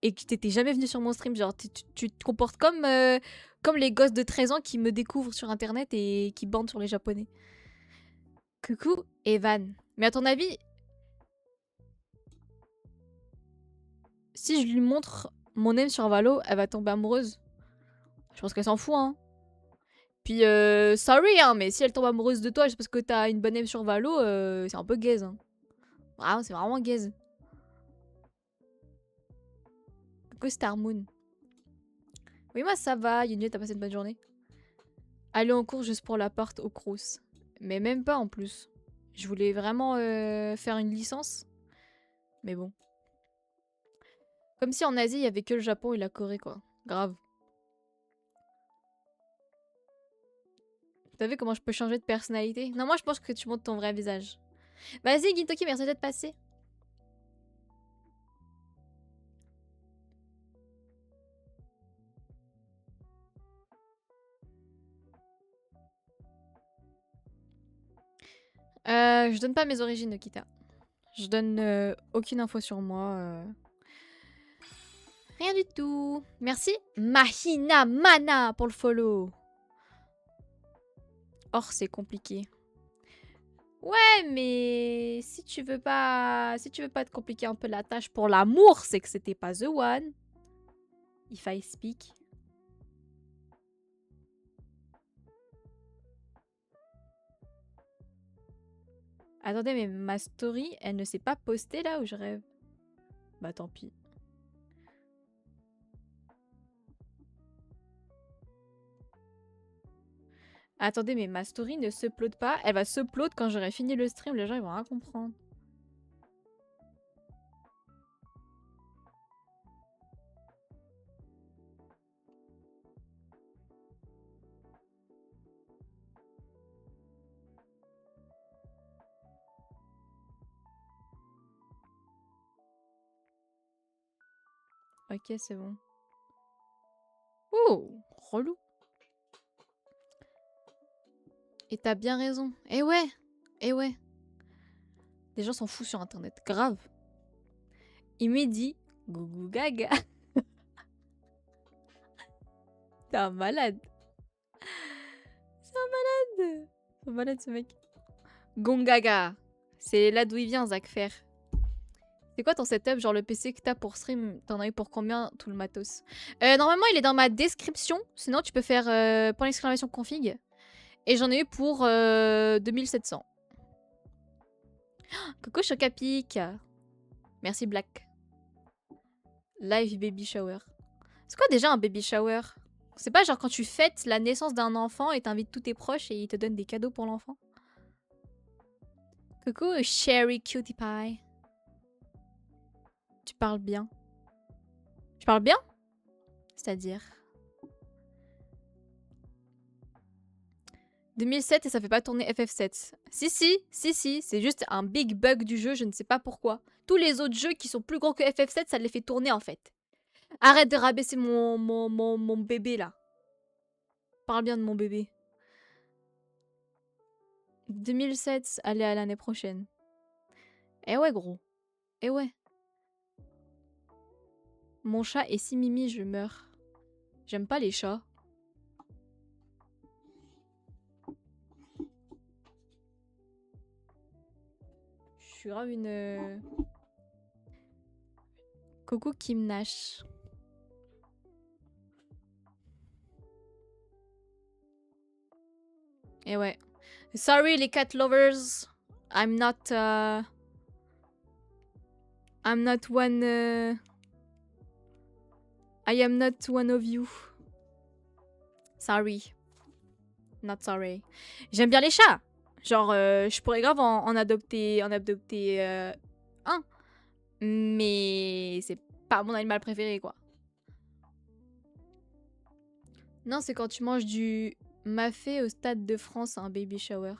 Et que t'étais jamais venu sur mon stream. Genre, tu te comportes comme les gosses de 13 ans qui me découvrent sur internet et qui bandent sur les japonais. Coucou, Evan. Mais à ton avis, si je lui montre mon aime sur Valo, elle va tomber amoureuse? Je pense qu'elle s'en fout, hein. Puis, sorry, hein, mais si elle tombe amoureuse de toi juste parce que t'as une bonne aime sur Valo, c'est un peu gaze. Hein. Vraiment, c'est vraiment gaze. Coucou Star Moon. Oui, moi ça va. Yunji, t'as passé une bonne journée? Aller en cours juste pour la porte au Crous. Mais même pas en plus. Je voulais vraiment faire une licence. Mais bon. Comme si en Asie, il y avait que le Japon et la Corée, quoi. Grave. T'as vu comment je peux changer de personnalité? Non, moi je pense que tu montres ton vrai visage. Vas-y, Gintoki, merci d'être passé. Je donne pas mes origines, Okita. Je donne aucune info sur moi. Rien du tout. Merci Mahina Mana pour le follow. Or, c'est compliqué. Ouais, mais si tu veux pas te compliquer un peu la tâche pour l'amour, c'est que c'était pas the one. If I speak. Attendez, mais ma story, elle ne s'est pas postée là où je rêve? Bah tant pis. Attendez, mais ma story ne s'upload pas. Elle va s'upload quand j'aurai fini le stream. Les gens, ils vont rien comprendre. Ok, c'est bon. Oh, relou. Et t'as bien raison. Eh ouais. Eh ouais. Les gens s'en foutent sur internet. Grave. Il me dit Gougou gaga. T'es un malade. C'est un malade. C'est un malade ce mec. Gongaga. C'est là d'où il vient, Zach Fer. C'est quoi ton setup? Genre le PC que t'as pour stream, t'en as eu pour combien tout le matos? Normalement, il est dans ma description. Sinon, tu peux faire point d'exclamation config. Et j'en ai eu pour 2700. Coucou Chocapic. Merci Black. Live baby shower. C'est quoi déjà un baby shower? C'est pas genre quand tu fêtes la naissance d'un enfant et t'invites tous tes proches et ils te donnent des cadeaux pour l'enfant? Coucou Sherry Cutie Pie. Tu parles bien. Tu parles bien? C'est-à-dire 2007 et ça fait pas tourner FF7. Si, c'est juste un big bug du jeu, je ne sais pas pourquoi. Tous les autres jeux qui sont plus gros que FF7, ça les fait tourner en fait. Arrête de rabaisser mon bébé là. Parle bien de mon bébé. 2007, allez à l'année prochaine. Eh ouais gros. Eh ouais. Mon chat est si mimi, je meurs. J'aime pas les chats. Je suis grave une... Coucou Kim Nash. Et ouais. Sorry les cat lovers. I'm not one... I am not one of you. Sorry. Not sorry. J'aime bien les chats. Genre, je pourrais grave en adopter un. Mais c'est pas mon animal préféré, quoi. Non, c'est quand tu manges du mafé au Stade de France, un baby shower.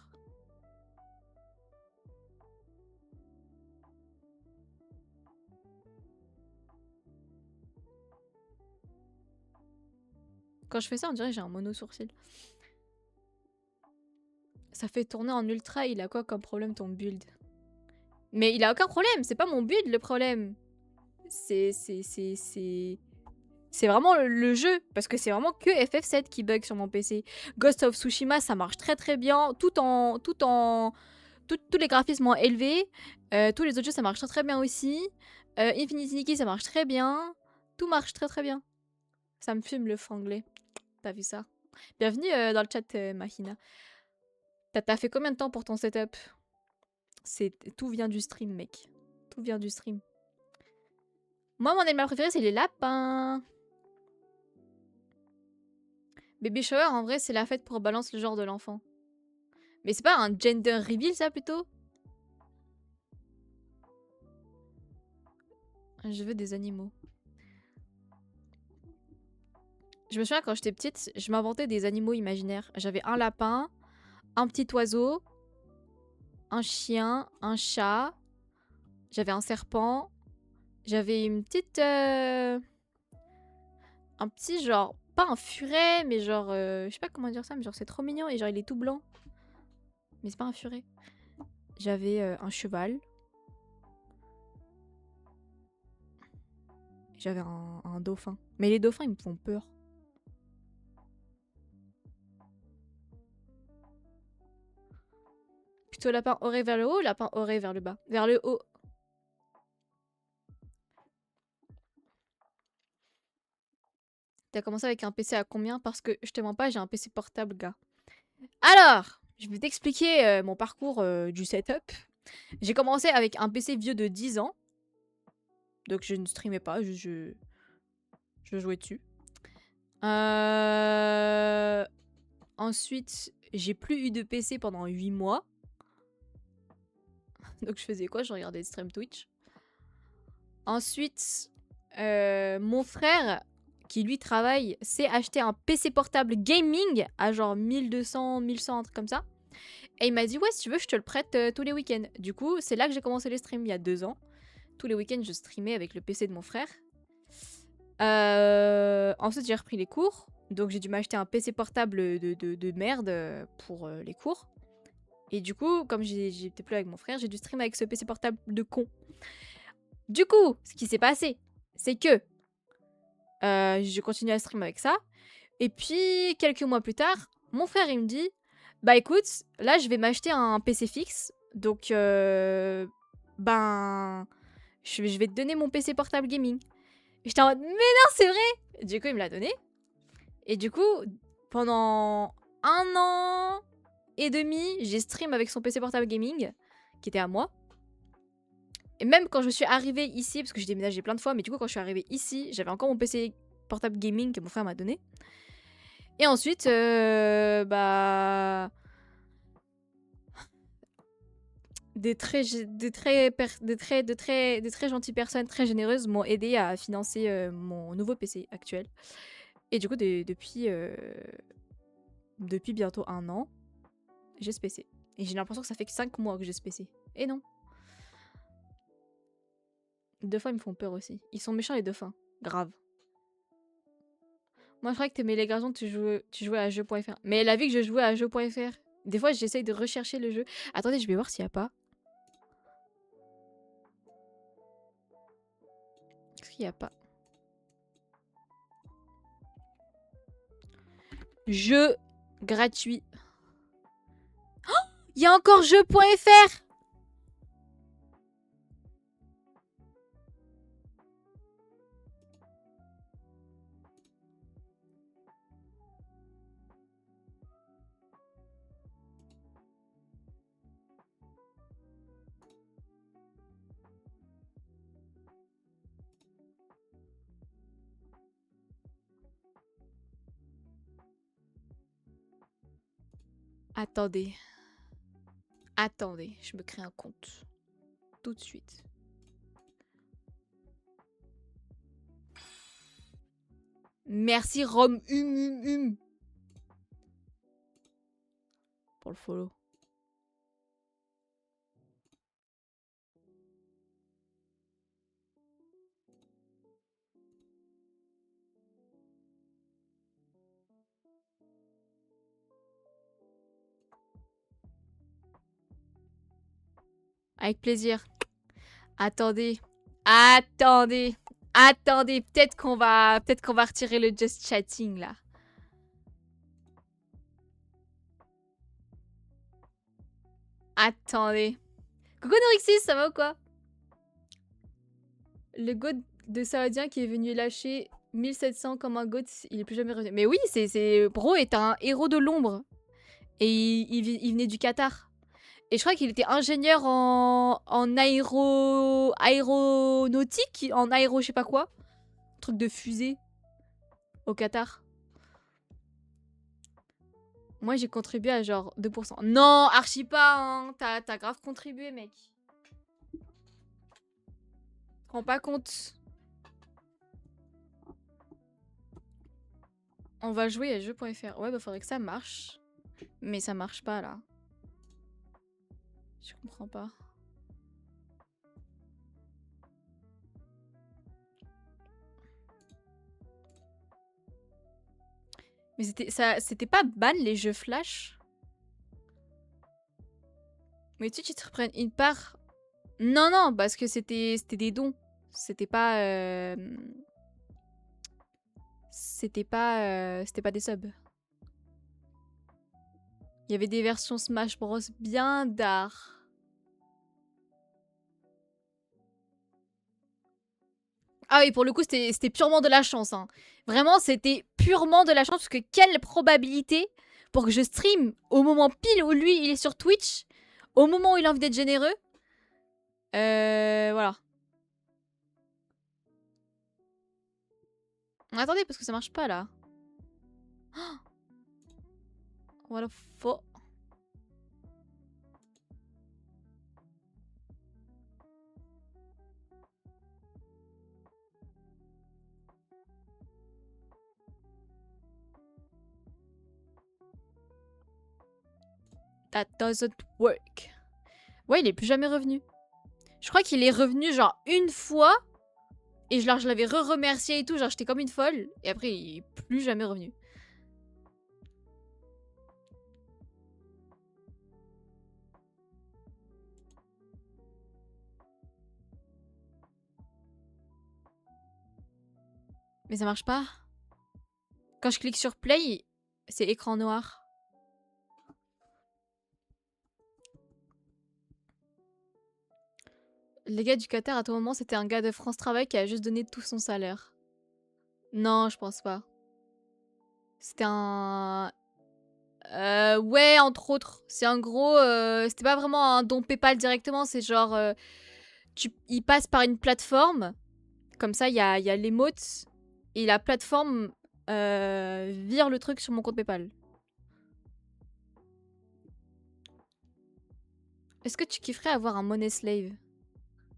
Quand je fais ça, on dirait que j'ai un mono-sourcil. Ça fait tourner en ultra, il a quoi comme problème ton build? Mais il a aucun problème, c'est pas mon build le problème. C'est vraiment le jeu, parce que c'est vraiment que FF7 qui bug sur mon PC. Ghost of Tsushima, ça marche très très bien, tous les graphismes élevés. Tous les autres jeux, ça marche très très bien aussi. Infinity Nikki, ça marche très bien. Tout marche très très bien. Ça me fume le franglais. T'as vu ça? Bienvenue dans le chat, Mahina. T'as fait combien de temps pour ton setup? Tout vient du stream, mec. Tout vient du stream. Moi, mon animal préféré, c'est les lapins. Baby shower, en vrai, c'est la fête pour balance le genre de l'enfant. Mais c'est pas un gender reveal, ça, plutôt? Je veux des animaux. Je me souviens, quand j'étais petite, je m'inventais des animaux imaginaires. J'avais un lapin, un petit oiseau, un chien, un chat. J'avais un serpent. J'avais une petite... Un petit genre... Pas un furet, mais genre... je sais pas comment dire ça, mais genre c'est trop mignon. Et genre il est tout blanc. Mais c'est pas un furet. J'avais un cheval. J'avais un dauphin. Mais les dauphins, ils me font peur. Plutôt lapin aurait vers le haut ou lapin aurait vers le bas? Vers le haut. T'as commencé avec un PC à combien? Parce que je te mens pas, j'ai un PC portable, gars. Alors, je vais t'expliquer mon parcours du setup. J'ai commencé avec un PC vieux de 10 ans. Donc je ne streamais pas, je jouais dessus. Ensuite, j'ai plus eu de PC pendant 8 mois. Donc je faisais quoi? Je regardais des streams Twitch. Ensuite, mon frère, qui lui travaille, s'est acheté un PC portable gaming à genre 1200, 1100, un truc comme ça. Et il m'a dit, ouais, si tu veux, je te le prête tous les week-ends. Du coup, c'est là que j'ai commencé les streams, il y a 2 ans. Tous les week-ends, je streamais avec le PC de mon frère. Ensuite, j'ai repris les cours. Donc, j'ai dû m'acheter un PC portable de merde pour les cours. Et du coup, comme j'étais plus avec mon frère, j'ai dû stream avec ce PC portable de con. Du coup, ce qui s'est passé, c'est que je continue à stream avec ça. Et puis, quelques mois plus tard, mon frère, il me dit, bah écoute, là, je vais m'acheter un PC fixe. Donc, ben, je vais te donner mon PC portable gaming. J'étais en mode, mais non, c'est vrai! Du coup, il me l'a donné. Et du coup, pendant 1 an et demi, j'ai stream avec son PC portable gaming, qui était à moi. Et même quand je suis arrivée ici, parce que j'ai déménagé plein de fois, mais du coup, quand je suis arrivée ici, j'avais encore mon PC portable gaming que mon frère m'a donné. Et ensuite, bah... Des très gentilles personnes très généreuses m'ont aidé à financer mon nouveau PC actuel. Et du coup, depuis bientôt 1 an, j'ai ce PC. Et j'ai l'impression que ça fait que 5 mois que j'ai ce PC. Et non. Les dauphins, ils me font peur aussi. Ils sont méchants, les dauphins. Grave. Moi, je croyais que t'aimais les garçons, tu jouais à jeux.fr. Mais la vie que je jouais à jeux.fr, des fois, j'essaye de rechercher le jeu. Attendez, je vais voir s'il n'y a pas. Est-ce qu'il n'y a pas? Jeu gratuit. Oh, il y a encore jeu.fr. Attendez. Attendez, je me crée un compte. Tout de suite. Merci Rom pour le follow. Avec plaisir. Attendez. Attendez. Attendez. Peut-être qu'on va retirer le just chatting là. Attendez. Coucou Norixis, ça va ou quoi? Le goat de Saoudien qui est venu lâcher 1700 comme un goat, il est plus jamais revenu. Mais oui, Bro est un héros de l'ombre. Et il venait du Qatar. Et je crois qu'il était ingénieur en aéronautique, en aéro je sais pas quoi. Truc de fusée au Qatar. Moi j'ai contribué à genre 2%. Non, archi pas, hein. T'as grave contribué, mec. Tu te rends pas compte. On va jouer à jeux.fr. Ouais, bah faudrait que ça marche. Mais ça marche pas là. Je comprends pas. Mais c'était pas ban les jeux flash? Mais tu te reprennent une part. Non, non, parce que c'était des dons. C'était pas. C'était pas des subs. Il y avait des versions Smash Bros bien d'art. Ah oui, pour le coup, c'était purement de la chance. Hein. Vraiment, c'était purement de la chance. Parce que quelle probabilité pour que je stream au moment pile où lui, il est sur Twitch, au moment où il a envie d'être généreux. Voilà. Attendez, parce que ça marche pas, là. Voilà, faux. That doesn't work. Ouais, il est plus jamais revenu. Je crois qu'il est revenu genre une fois. Et je l'avais remercié et tout. Genre, j'étais comme une folle. Et après, il est plus jamais revenu. Mais ça marche pas. Quand je clique sur play, c'est écran noir. Les gars du Qatar, à tout moment, c'était un gars de France Travail qui a juste donné tout son salaire. Non, je pense pas. C'était un... ouais, entre autres. C'est un gros... c'était pas vraiment un don PayPal directement, c'est genre... il passe par une plateforme. Comme ça, il y a l'emote. Et la plateforme vire le truc sur mon compte PayPal. Est-ce que tu kifferais avoir un money slave?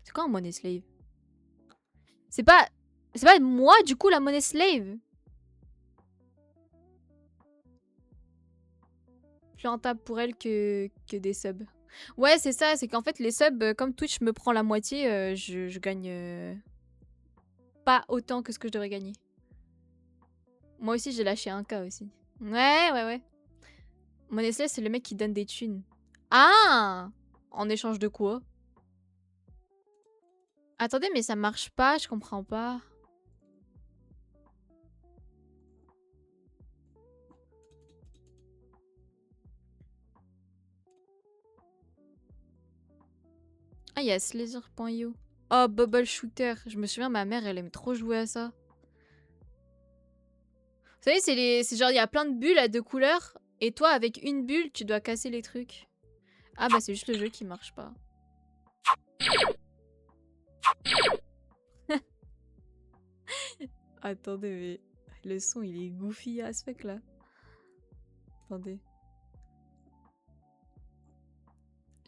C'est quoi un money slave? C'est pas moi, du coup, la money slave. Plus rentable pour elle que des subs. Ouais, c'est ça. C'est qu'en fait, les subs, comme Twitch me prend la moitié, je gagne pas autant que ce que je devrais gagner. Moi aussi, j'ai lâché un K aussi. Ouais, ouais, ouais. Money slave, c'est le mec qui donne des thunes. Ah! En échange de quoi? Attendez, mais ça marche pas, je comprends pas. Ah, il y a Slazer.io. Oh, Bubble Shooter. Je me souviens, ma mère, elle aime trop jouer à ça. Vous savez, c'est genre, il y a plein de bulles à deux couleurs. Et toi, avec une bulle, tu dois casser les trucs. Ah bah, c'est juste le jeu qui marche pas. Attendez, mais le son, il est goofy as fuck, là. Attendez.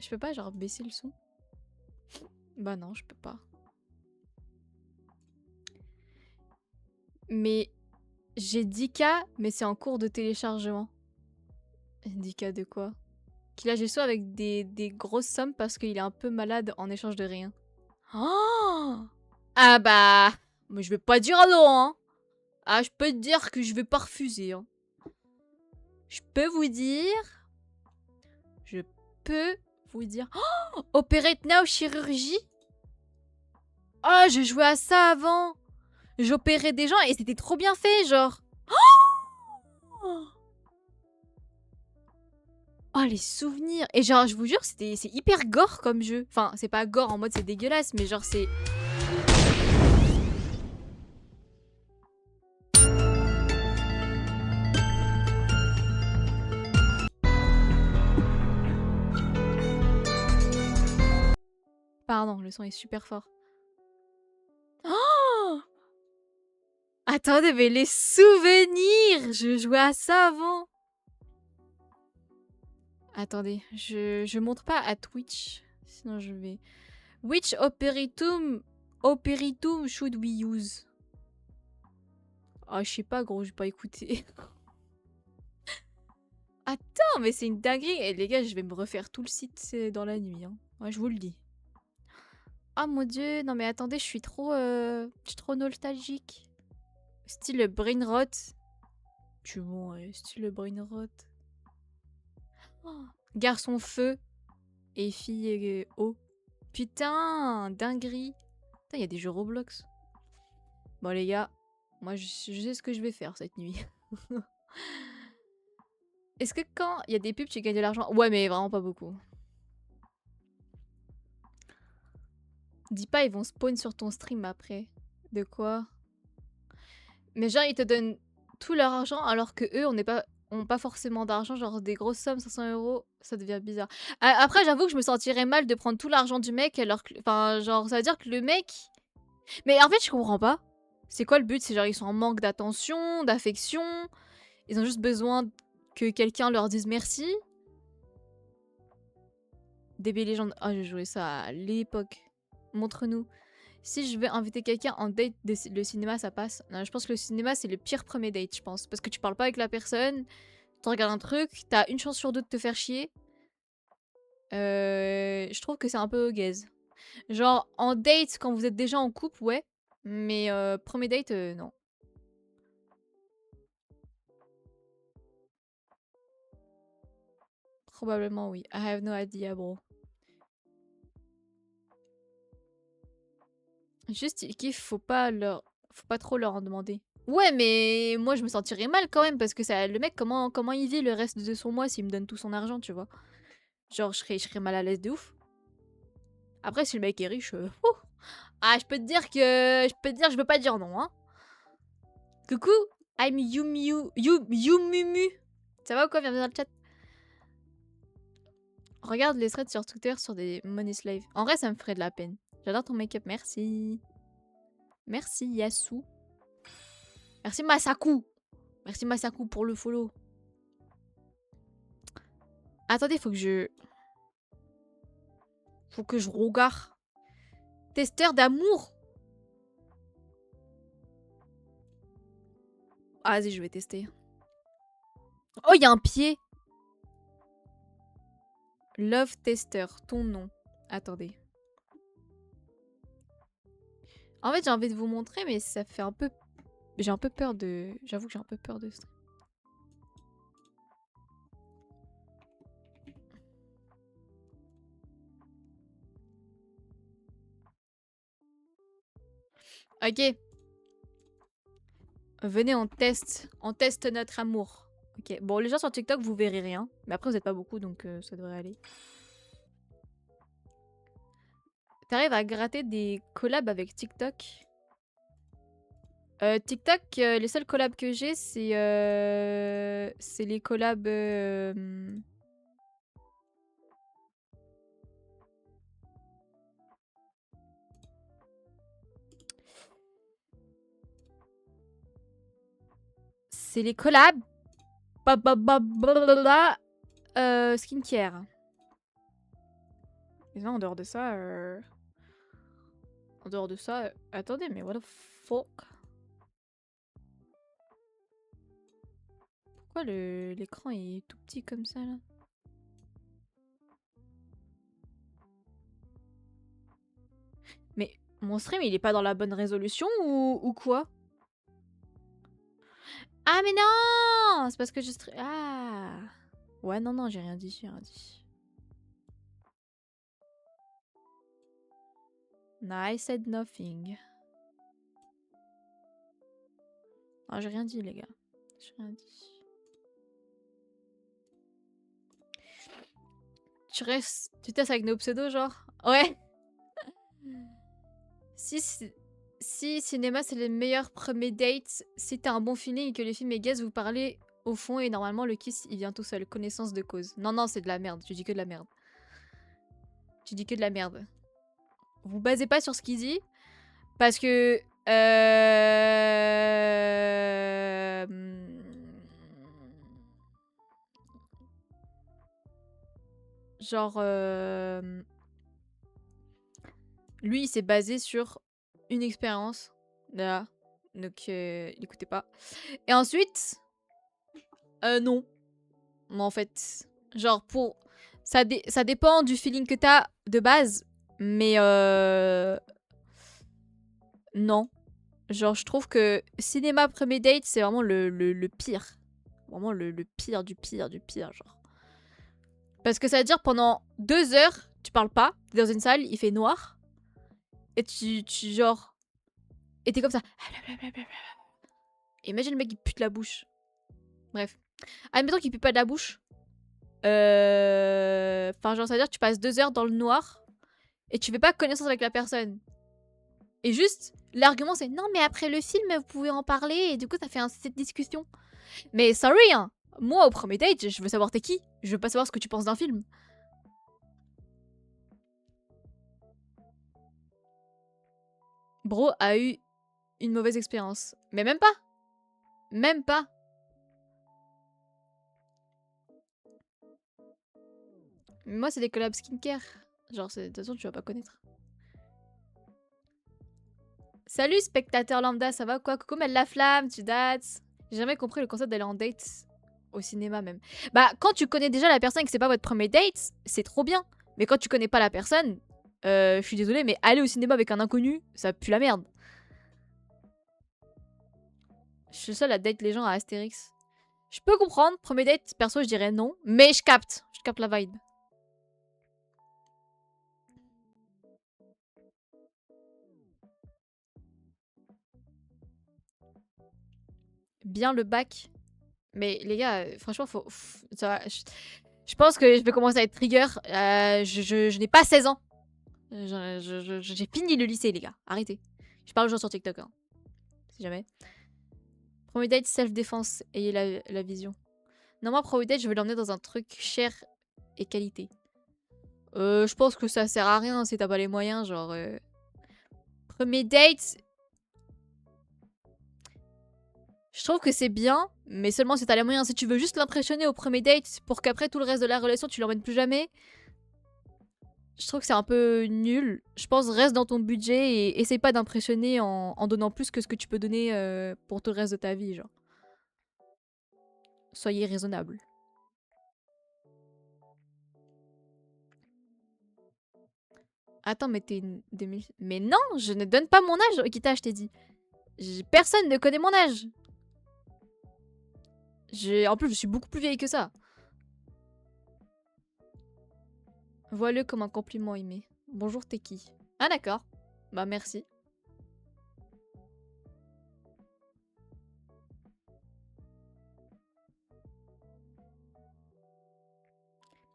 Je peux pas, genre, baisser le son? Bah non, je peux pas. Mais j'ai 10K, mais c'est en cours de téléchargement. 10K de quoi? Qu'il a soit avec des grosses sommes parce qu'il est un peu malade en échange de rien. Oh, ah bah, mais je vais pas dire non, hein. Ah, je peux te dire que je vais pas refuser. Hein. Je peux vous dire... Je peux vous dire... Oh, Operate Now chirurgie. Oh, je jouais à ça avant. J'opérais des gens et c'était trop bien fait, genre. Oh, oh, les souvenirs. Et genre, je vous jure, c'est hyper gore comme jeu. Enfin, c'est pas gore en mode c'est dégueulasse, mais genre c'est... Pardon, le son est super fort. Oh, attendez, mais les souvenirs! Je jouais à ça avant. Attendez, je montre pas à Twitch. Sinon je vais... Which operatum should we use? Ah, je sais pas, gros, j'ai pas écouté. Attends, mais c'est une dinguerie. Et les gars, je vais me refaire tout le site dans la nuit. Hein. Ouais, je vous le dis. Ah mon dieu, non mais attendez, je suis trop nostalgique. Style brain rot. Tu bon, style brain rot. Oh, garçon feu. et filles O. Putain, dinguerie. Putain, il y a des jeux Roblox. Bon les gars, moi je sais ce que je vais faire cette nuit. Est-ce que quand il y a des pubs, tu gagnes de l'argent? Ouais, mais vraiment pas beaucoup. Dis pas, ils vont spawn sur ton stream après. De quoi? Mais genre, ils te donnent tout leur argent alors que eux, on pas forcément d'argent, genre des grosses sommes, 500 €, ça devient bizarre. Après, j'avoue que je me sentirais mal de prendre tout l'argent du mec alors que... Enfin, genre, ça veut dire que le mec... Mais en fait, je comprends pas. C'est quoi le but? C'est genre, ils sont en manque d'attention, d'affection. Ils ont juste besoin que quelqu'un leur dise merci. DB Legend. Ah, j'ai joué ça à l'époque. Montre-nous. Si je veux inviter quelqu'un en date, le cinéma, ça passe. Non, je pense que le cinéma, c'est le pire premier date, je pense. Parce que tu parles pas avec la personne, tu regardes un truc, t'as une chance sur deux de te faire chier. Je trouve que c'est un peu gaze. Genre, en date, quand vous êtes déjà en couple, ouais. Mais premier date, non. Probablement oui. I have no idea, bro. Juste, ils kiffent, faut pas trop leur en demander. Ouais, mais moi je me sentirais mal quand même parce que ça, le mec, comment il vit le reste de son mois s'il me donne tout son argent, tu vois. Genre, je serais mal à l'aise de ouf. Après, si le mec est riche, ah, je peux te dire je peux pas dire non, hein. Coucou, I'm Yumumu. Ça va ou quoi? Bienvenue dans le chat. Regarde les threads sur Twitter sur des money slaves. En vrai, ça me ferait de la peine. J'adore ton make-up, merci. Merci Yasu. Merci Masaku. Merci Masaku pour le follow. Attendez, faut que je regarde. Testeur d'amour. Ah, vas-y, je vais tester. Oh, il y a un pied. Love Tester, ton nom. Attendez. En fait, j'ai envie de vous montrer, mais ça fait un peu... J'ai un peu peur de... J'avoue que j'ai un peu peur de ça. Ok. Venez, on teste notre amour. Ok. Bon, les gens sur TikTok, vous verrez rien. Mais après, vous êtes pas beaucoup, donc ça devrait aller. T'arrives à gratter des collabs avec TikTok? TikTok, les seuls collabs que j'ai, c'est les collabs... C'est les collabs... skincare. Et non, en dehors de ça... En dehors de ça... Attendez, mais what the fuck? Pourquoi l'écran est tout petit comme ça, là? Mais mon stream, il est pas dans la bonne résolution ou quoi? Ah, mais non! C'est parce que je stream... Ah! Ouais, non, j'ai rien dit, j'ai rien dit. No, I said nothing. Non, j'ai rien dit, les gars. J'ai rien dit. Tu testes avec nos pseudos, genre? Ouais. Si cinéma, c'est le meilleur premier date, si t'as un bon feeling et que les films est gaze, vous parlez au fond et normalement le kiss, il vient tout seul. Connaissance de cause. Non, c'est de la merde. Tu dis que de la merde. Tu dis que de la merde. Vous basez pas sur ce qu'il dit. Parce que... Genre... Lui, il s'est basé sur une expérience. Là. Donc, n'écoutez pas. Et ensuite... non. Mais en fait... Genre, pour... Ça dépend du feeling que t'as de base. Mais... Non. Genre, je trouve que cinéma premier date, c'est vraiment le pire. Vraiment le pire du pire du pire, genre. Parce que ça veut dire pendant 2 heures, tu parles pas, t'es dans une salle, il fait noir, et tu genre... Et t'es comme ça. Et imagine le mec, il pue la bouche. Bref. Admettons qu'il pue pas de la bouche. Enfin, genre, ça veut dire que tu passes 2 heures dans le noir, et tu fais pas connaissance avec la personne. Et juste, l'argument c'est non, mais après le film, vous pouvez en parler, et du coup, ça fait cette discussion. Mais sorry, hein. Moi, au premier date, je veux savoir t'es qui. Je veux pas savoir ce que tu penses d'un film. Bro a eu une mauvaise expérience. Mais même pas. Même pas. Moi, c'est des collabs skincare. Genre, de toute façon, tu vas pas connaître. Salut, spectateur lambda, ça va quoi? Coucou, Mel la flamme, tu dates? J'ai jamais compris le concept d'aller en date au cinéma même. Bah, quand tu connais déjà la personne et que c'est pas votre premier date, c'est trop bien. Mais quand tu connais pas la personne, je suis désolée, mais aller au cinéma avec un inconnu, ça pue la merde. Je suis seule à date les gens à Astérix. Je peux comprendre, premier date, perso, je dirais non, mais je capte la vibe. Bien le bac. Mais les gars, franchement, ça va, je pense que je vais commencer à être trigger. Je n'ai pas 16 ans. J'ai fini le lycée, les gars. Arrêtez. Je parle aux gens sur TikTok, hein. Si jamais. Premier date, self-défense. Ayez la vision. Non, moi, premier date, je vais l'emmener dans un truc cher et qualité. Je pense que ça sert à rien si t'as pas les moyens, genre... Premier date... Je trouve que c'est bien, mais seulement si t'as les moyens. Si tu veux juste l'impressionner au premier date pour qu'après tout le reste de la relation, tu l'emmènes plus jamais... Je trouve que c'est un peu nul. Je pense reste dans ton budget et essaye pas d'impressionner en donnant plus que ce que tu peux donner pour tout le reste de ta vie, genre. Soyez raisonnable. Attends, mais t'es une demi... Mais non, je ne donne pas mon âge, Okita, je t'ai dit. Personne ne connaît mon âge. En plus, je suis beaucoup plus vieille que ça. Vois-le comme un compliment aimé. Bonjour, t'es qui? Ah d'accord. Bah merci.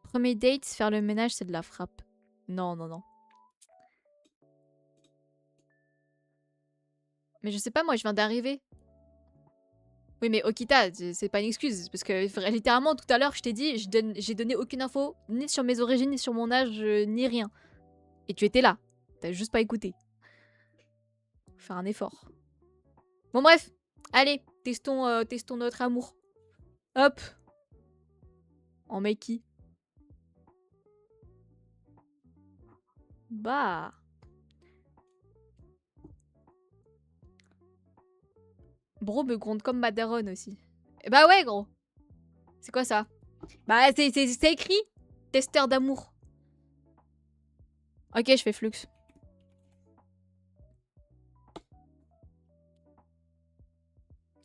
Premier date, faire le ménage, c'est de la frappe. Non, non, non. Mais je sais pas, moi, je viens d'arriver. Oui, mais Okita, c'est pas une excuse. Parce que littéralement, tout à l'heure, je t'ai dit, j'ai donné aucune info, ni sur mes origines, ni sur mon âge, ni rien. Et tu étais là. T'as juste pas écouté. Faut faire un effort. Bon, bref. Allez, testons notre amour. Hop. En Makey. Bah. Bro me gronde comme ma daronne aussi. Bah ouais, gros. C'est quoi ça? Bah, c'est écrit. Testeur d'amour. Ok, je fais flux.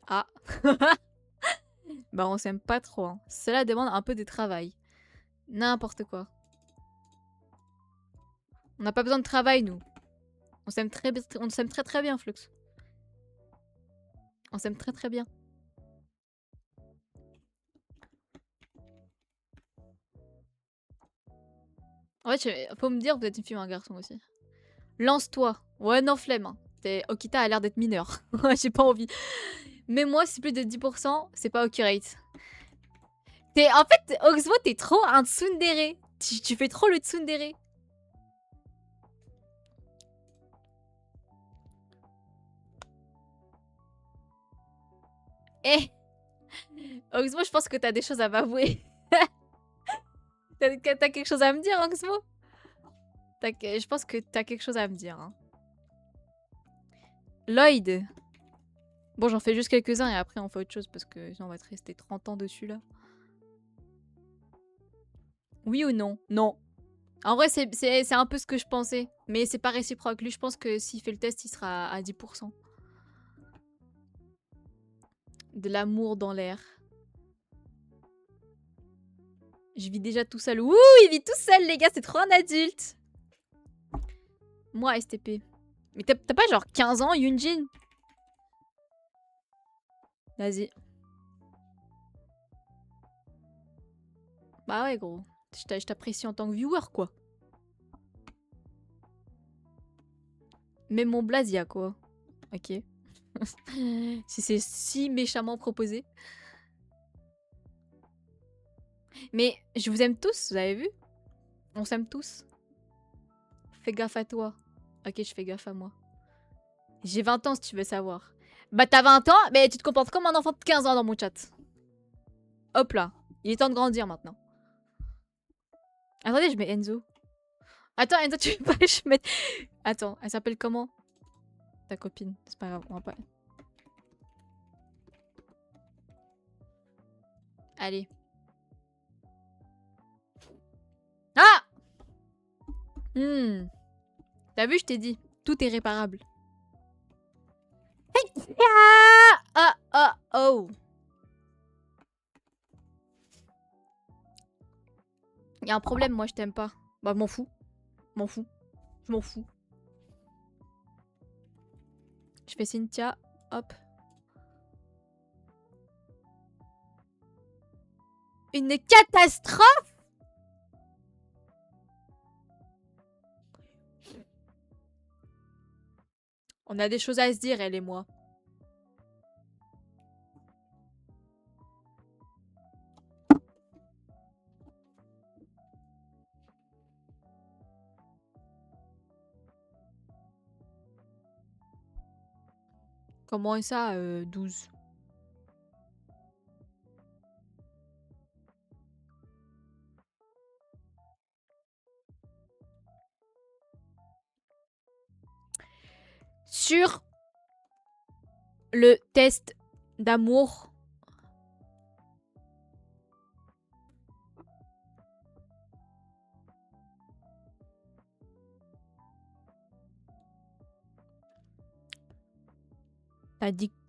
Ah. Bah, on s'aime pas trop. Hein. Cela demande un peu de travail. N'importe quoi. On n'a pas besoin de travail, nous. On s'aime très très bien, Flux. On s'aime très très bien. En fait, faut me dire, vous êtes une fille ou un garçon aussi. Lance-toi. Ouais, non, flemme. Hein. Okita a l'air d'être mineur. J'ai pas envie. Mais moi, c'est plus de 10%, c'est pas ok rate. En fait, Oxmo, t'es trop un tsundere. Tu fais trop le tsundere. Eh Oxmo, je pense que t'as des choses à m'avouer. T'as quelque chose à me dire, Oxmo? Je pense que t'as quelque chose à me dire. Hein. Lloyd. Bon, j'en fais juste quelques-uns et après on fait autre chose parce que sinon on va te rester 30 ans dessus là. Oui ou non? Non. En vrai, c'est un peu ce que je pensais. Mais c'est pas réciproque. Lui, je pense que s'il fait le test, il sera à 10%. De l'amour dans l'air. Je vis déjà tout seul. Ouh, il vit tout seul, les gars, c'est trop un adulte. Moi, STP. Mais t'as pas genre 15 ans, Yunjin? Vas-y. Bah ouais, gros. Je t'apprécie en tant que viewer, quoi. Même mon blaze, y a quoi. Ok. Si c'est si méchamment proposé. Mais je vous aime tous, vous avez vu? On s'aime tous. Fais gaffe à toi. Ok, je fais gaffe à moi. J'ai 20 ans si tu veux savoir. Bah t'as 20 ans, mais tu te comportes comme un enfant de 15 ans dans mon chat. Hop là. Il est temps de grandir maintenant. Attendez, je mets Enzo. Attends, Enzo, tu veux pas que je mette... Attends, elle s'appelle comment? Ta copine. C'est pas grave, on va pas... Allez. Ah! T'as vu, je t'ai dit. Tout est réparable. Ah! Ah! Oh! Y'a un problème, moi je t'aime pas. Bah, m'en fous. M'en fous. Je m'en fous. Je fais Cynthia. Hop. Une catastrophe! On a des choses à se dire, elle et moi. Comment ça, 12? Sur le test d'amour.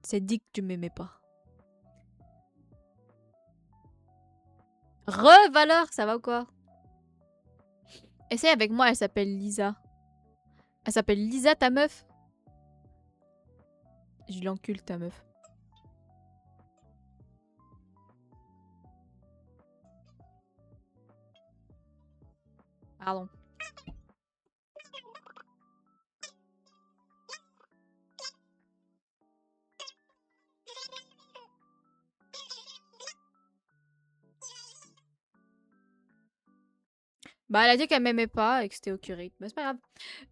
C'est dit que tu m'aimais pas. Revaleur, ça va ou quoi? Essaye avec moi, elle s'appelle Lisa. Elle s'appelle Lisa, ta meuf? Je l'encule, ta meuf. Pardon. Bah, elle a dit qu'elle m'aimait pas et que c'était au curate. Bah, c'est pas grave.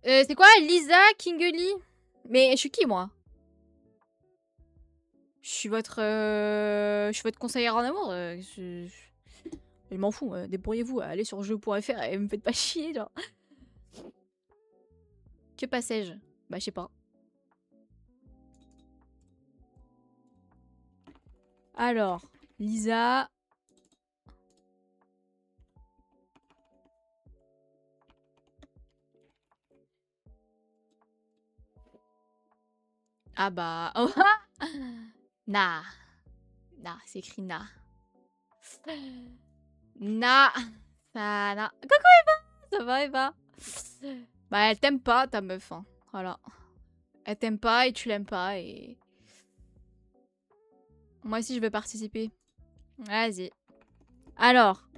C'est quoi, Lisa Kingely? Mais je suis qui, moi? Je suis votre conseillère en amour. Je m'en fous. Débrouillez-vous. Allez sur jeu.fr et me faites pas chier, genre. Que passais-je? Bah, je sais pas. Alors, Lisa. Ah bah... Oh, Na. Na, c'est écrit Na. Na. Na. Coucou Eva. Ça va Eva? Bah elle t'aime pas ta meuf. Hein. Voilà. Elle t'aime pas et tu l'aimes pas et... Moi aussi je veux participer. Vas-y. Alors.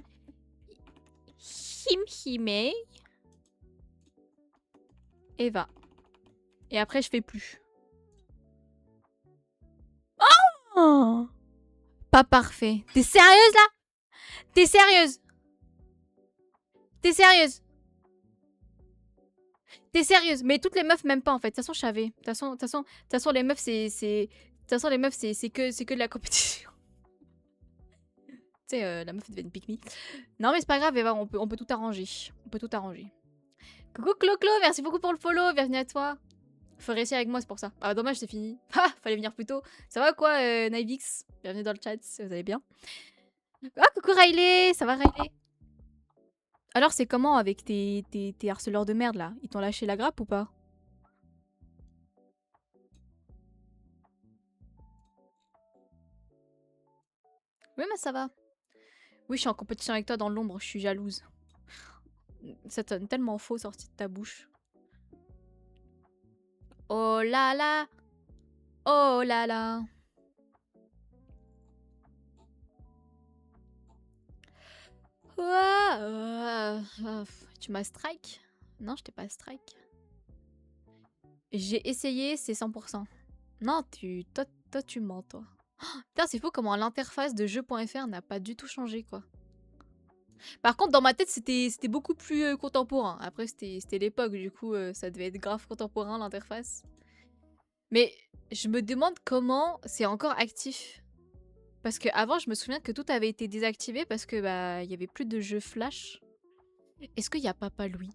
Hime. Eva. Et après je fais plus. Oh, pas parfait. T'es sérieuse là? T'es sérieuse? T'es sérieuse? T'es sérieuse? Mais toutes les meufs m'aiment pas en fait. De toute façon, je savais. De toute façon, les meufs, c'est que de la compétition. Tu sais, la meuf devait une pick me. Non, mais c'est pas grave, Eva, on peut tout arranger. On peut tout arranger. Coucou Clo-Clo, merci beaucoup pour le follow. Bienvenue à toi. Faut réussir avec moi, c'est pour ça. Ah, dommage, c'est fini. Ah, fallait venir plus tôt. Ça va quoi, Naivix? Bienvenue dans le chat, si vous allez bien. Ah, coucou Riley. Ça va, Riley? Alors, c'est comment avec tes harceleurs de merde là? Ils t'ont lâché la grappe ou pas? Oui, mais ça va. Oui, je suis en compétition avec toi dans l'ombre, je suis jalouse. Ça sonne tellement faux sorti de ta bouche. Oh là là! Oh là là! Tu m'as strike? Non, je t'ai pas strike. J'ai essayé, c'est 100%. Non, toi, tu mens, toi. Putain, c'est fou comment l'interface de jeu.fr n'a pas du tout changé, quoi. Par contre, dans ma tête, c'était beaucoup plus contemporain. Après, c'était l'époque, du coup, ça devait être grave contemporain, l'interface. Mais je me demande comment c'est encore actif. Parce que avant, je me souviens que tout avait été désactivé parce que bah il y avait plus de jeux flash. Est-ce qu'il y a Papa Louis?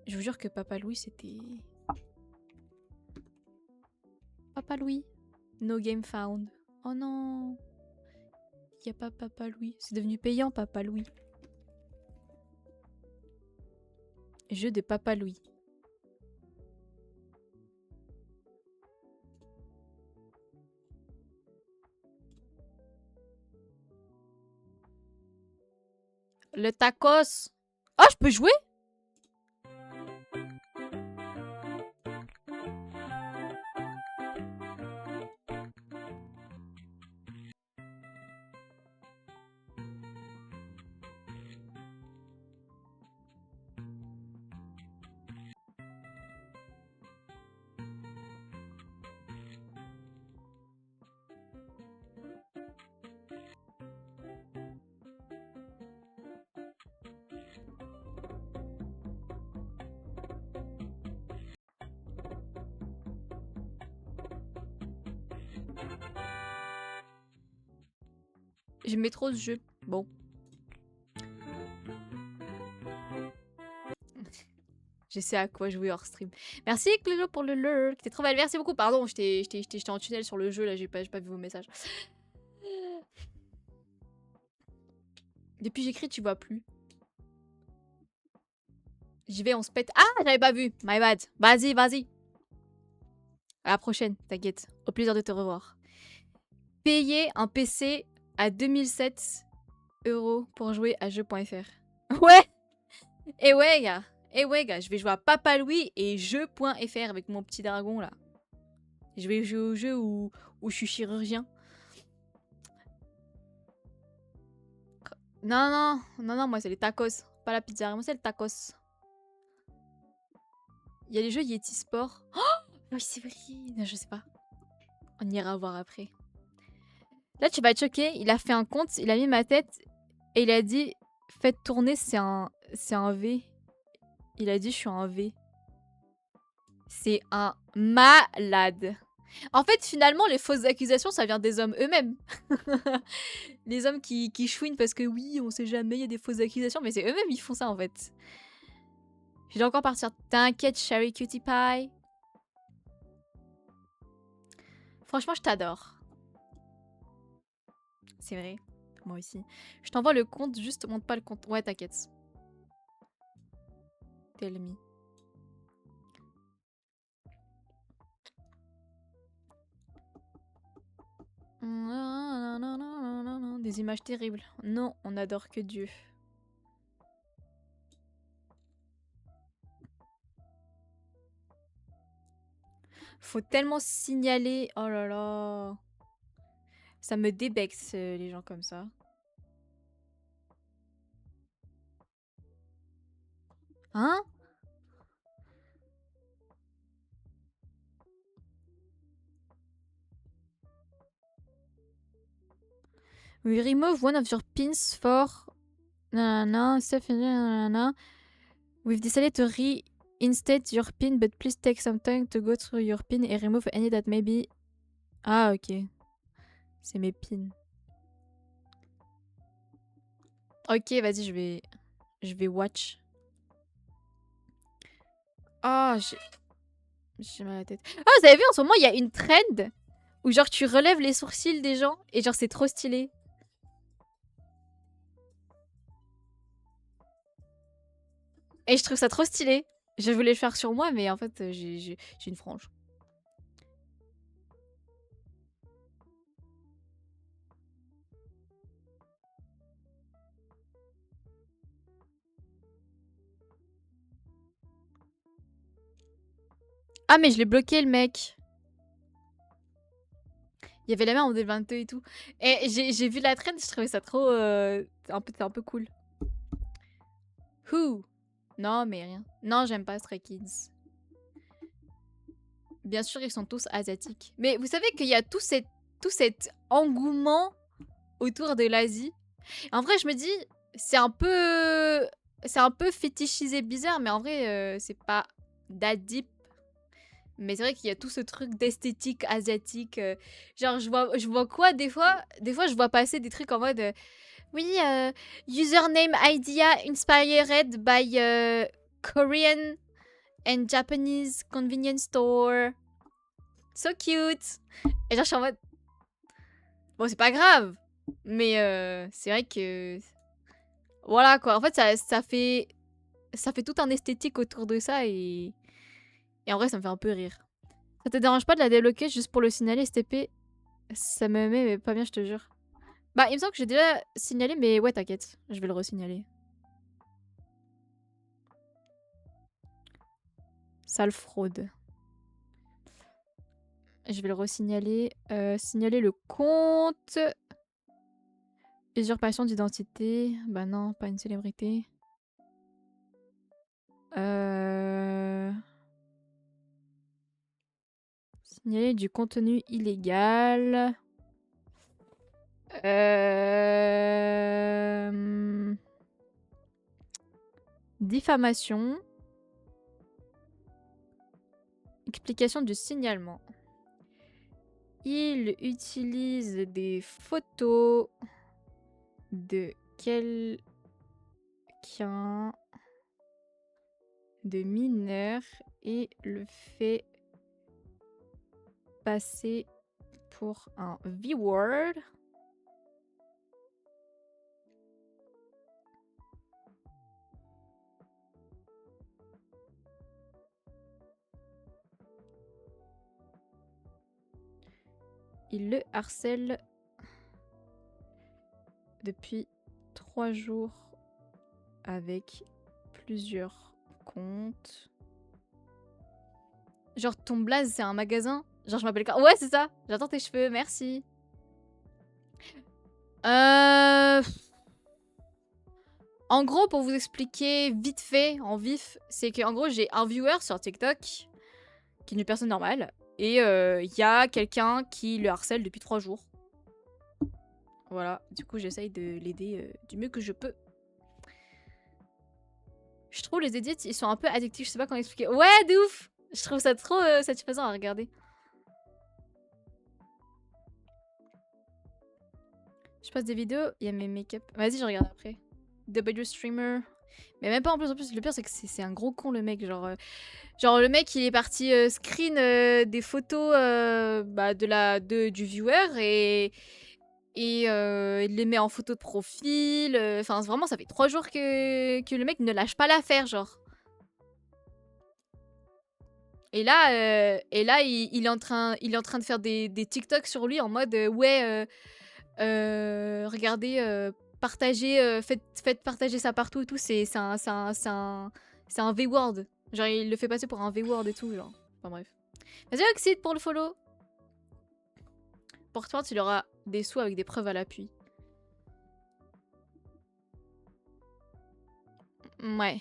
Je vous jure que Papa Louis, c'était... Papa Louis. No game found. Oh non. Il n'y a pas Papa Louis. C'est devenu payant, Papa Louis. Jeu de Papa Louis. Le tacos. Oh, je peux jouer? J'aimais trop ce jeu. Bon. Je sais à quoi jouer hors stream. Merci Clélo pour le lurk. T'es trop belle. Merci beaucoup. Pardon, j'étais en tunnel sur le jeu là. J'ai pas vu vos messages. Depuis j'écris, tu vois plus. J'y vais, on se pète. Ah, j'avais pas vu. My bad. Vas-y, vas-y. À la prochaine, t'inquiète. Au plaisir de te revoir. Payer un PC à 2007 € pour jouer à jeu.fr. Ouais. Et ouais, gars. Et ouais, gars. Je vais jouer à Papa Louis et jeu.fr avec mon petit dragon, là. Je vais jouer au jeu où je suis chirurgien. Non, non. Non, non, moi, c'est les tacos. Pas la pizza. Moi, c'est le tacos. Il y a les jeux Yeti Sport. Oh oui, c'est vrai. Non, je sais pas. On ira voir après. Là, tu vas être choqué. Il a fait un compte, il a mis ma tête et il a dit faites tourner, c'est un V. Il a dit je suis un V. C'est un malade. En fait, finalement, les fausses accusations, ça vient des hommes eux-mêmes. Les hommes qui chouinent parce que oui, on sait jamais, il y a des fausses accusations, mais c'est eux-mêmes, ils font ça en fait. Je vais encore partir. T'inquiète, Sherry Cutie Pie. Franchement, je t'adore. C'est vrai. Moi aussi. Je t'envoie le compte, juste montre pas le compte. Ouais, t'inquiète. Tell me. Des images terribles. Non, on n'adore que Dieu. Faut tellement signaler. Oh là là. Ça me débexe, les gens comme ça. Hein? We remove one of your pins for... Nanana, stuff... Nanana. We've decided to reinstate your pin, but please take some time to go through your pin and remove any that may be... Ah, ok. C'est mes pins. Ok, vas-y, je vais watch. Ah, j'ai mal à la tête. Ah, vous avez vu, en ce moment, il y a une trend où genre tu relèves les sourcils des gens et genre c'est trop stylé. Et je trouve ça trop stylé. Je voulais le faire sur moi, mais en fait, j'ai une frange. Ah, mais je l'ai bloqué, le mec. Il y avait la main en D22 et tout. Et j'ai vu la traîne, je trouvais ça trop... un peu cool. Who? Non, mais rien. Non, j'aime pas Stray Kids. Bien sûr, ils sont tous asiatiques. Mais vous savez qu'il y a tout cet engouement autour de l'Asie. En vrai, je me dis, c'est un peu... C'est un peu fétichisé bizarre, mais en vrai, c'est pas that deep. Mais c'est vrai qu'il y a tout ce truc d'esthétique asiatique. Genre, je vois quoi des fois? Des fois, je vois passer des trucs en mode... oui, username idea inspired by Korean and Japanese convenience store. So cute. Et genre, je suis en mode... Bon, c'est pas grave. Mais c'est vrai que... Voilà, quoi. En fait, ça fait... Ça fait tout un esthétique autour de ça et... Et en vrai, ça me fait un peu rire. Ça te dérange pas de la débloquer juste pour le signaler, STP? Ça me met mais pas bien, je te jure. Bah, il me semble que j'ai déjà signalé, mais ouais, t'inquiète. Je vais le resignaler. Sale fraude. Je vais le resignaler. Signaler le compte. Usurpation d'identité. Bah non, pas une célébrité. Signaler du contenu illégal. Diffamation. Explication du signalement. Il utilise des photos de quelqu'un de mineur et le fait passer pour un V-word. Il le harcèle depuis 3 jours avec plusieurs comptes. Genre, ton blaze, c'est un magasin? Genre, je m'appelle... Ouais, c'est ça. J'attends tes cheveux, merci. En gros, pour vous expliquer vite fait, en vif, c'est qu'en gros, j'ai un viewer sur TikTok qui est une personne normale. Et il y a quelqu'un qui le harcèle depuis 3 jours. Voilà, du coup j'essaye de l'aider du mieux que je peux. Je trouve les edits, ils sont un peu addictifs, je sais pas comment expliquer. Ouais, de ouf. Je trouve ça trop satisfaisant à regarder. Je passe des vidéos, il y a mes make-up. Vas-y, je regarde après. W streamer. Mais même pas en plus, le pire c'est que c'est un gros con le mec. Genre le mec il est parti screen des photos du viewer et il les met en photo de profil. Enfin vraiment ça fait 3 jours que le mec ne lâche pas l'affaire genre. Et là il est en train de faire des TikTok sur lui en mode ouais regardez partagez faites partager ça partout et tout c'est un V-word. Genre il le fait passer pour un V-word et tout genre. Enfin bref. Vas-y Oxide pour le follow. Pour toi tu auras des sous avec des preuves à l'appui. Ouais.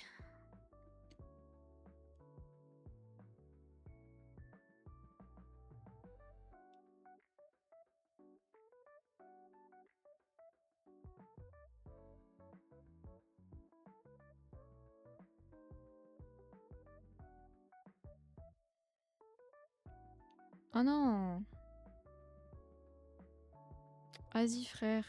Oh non. Vas-y frère.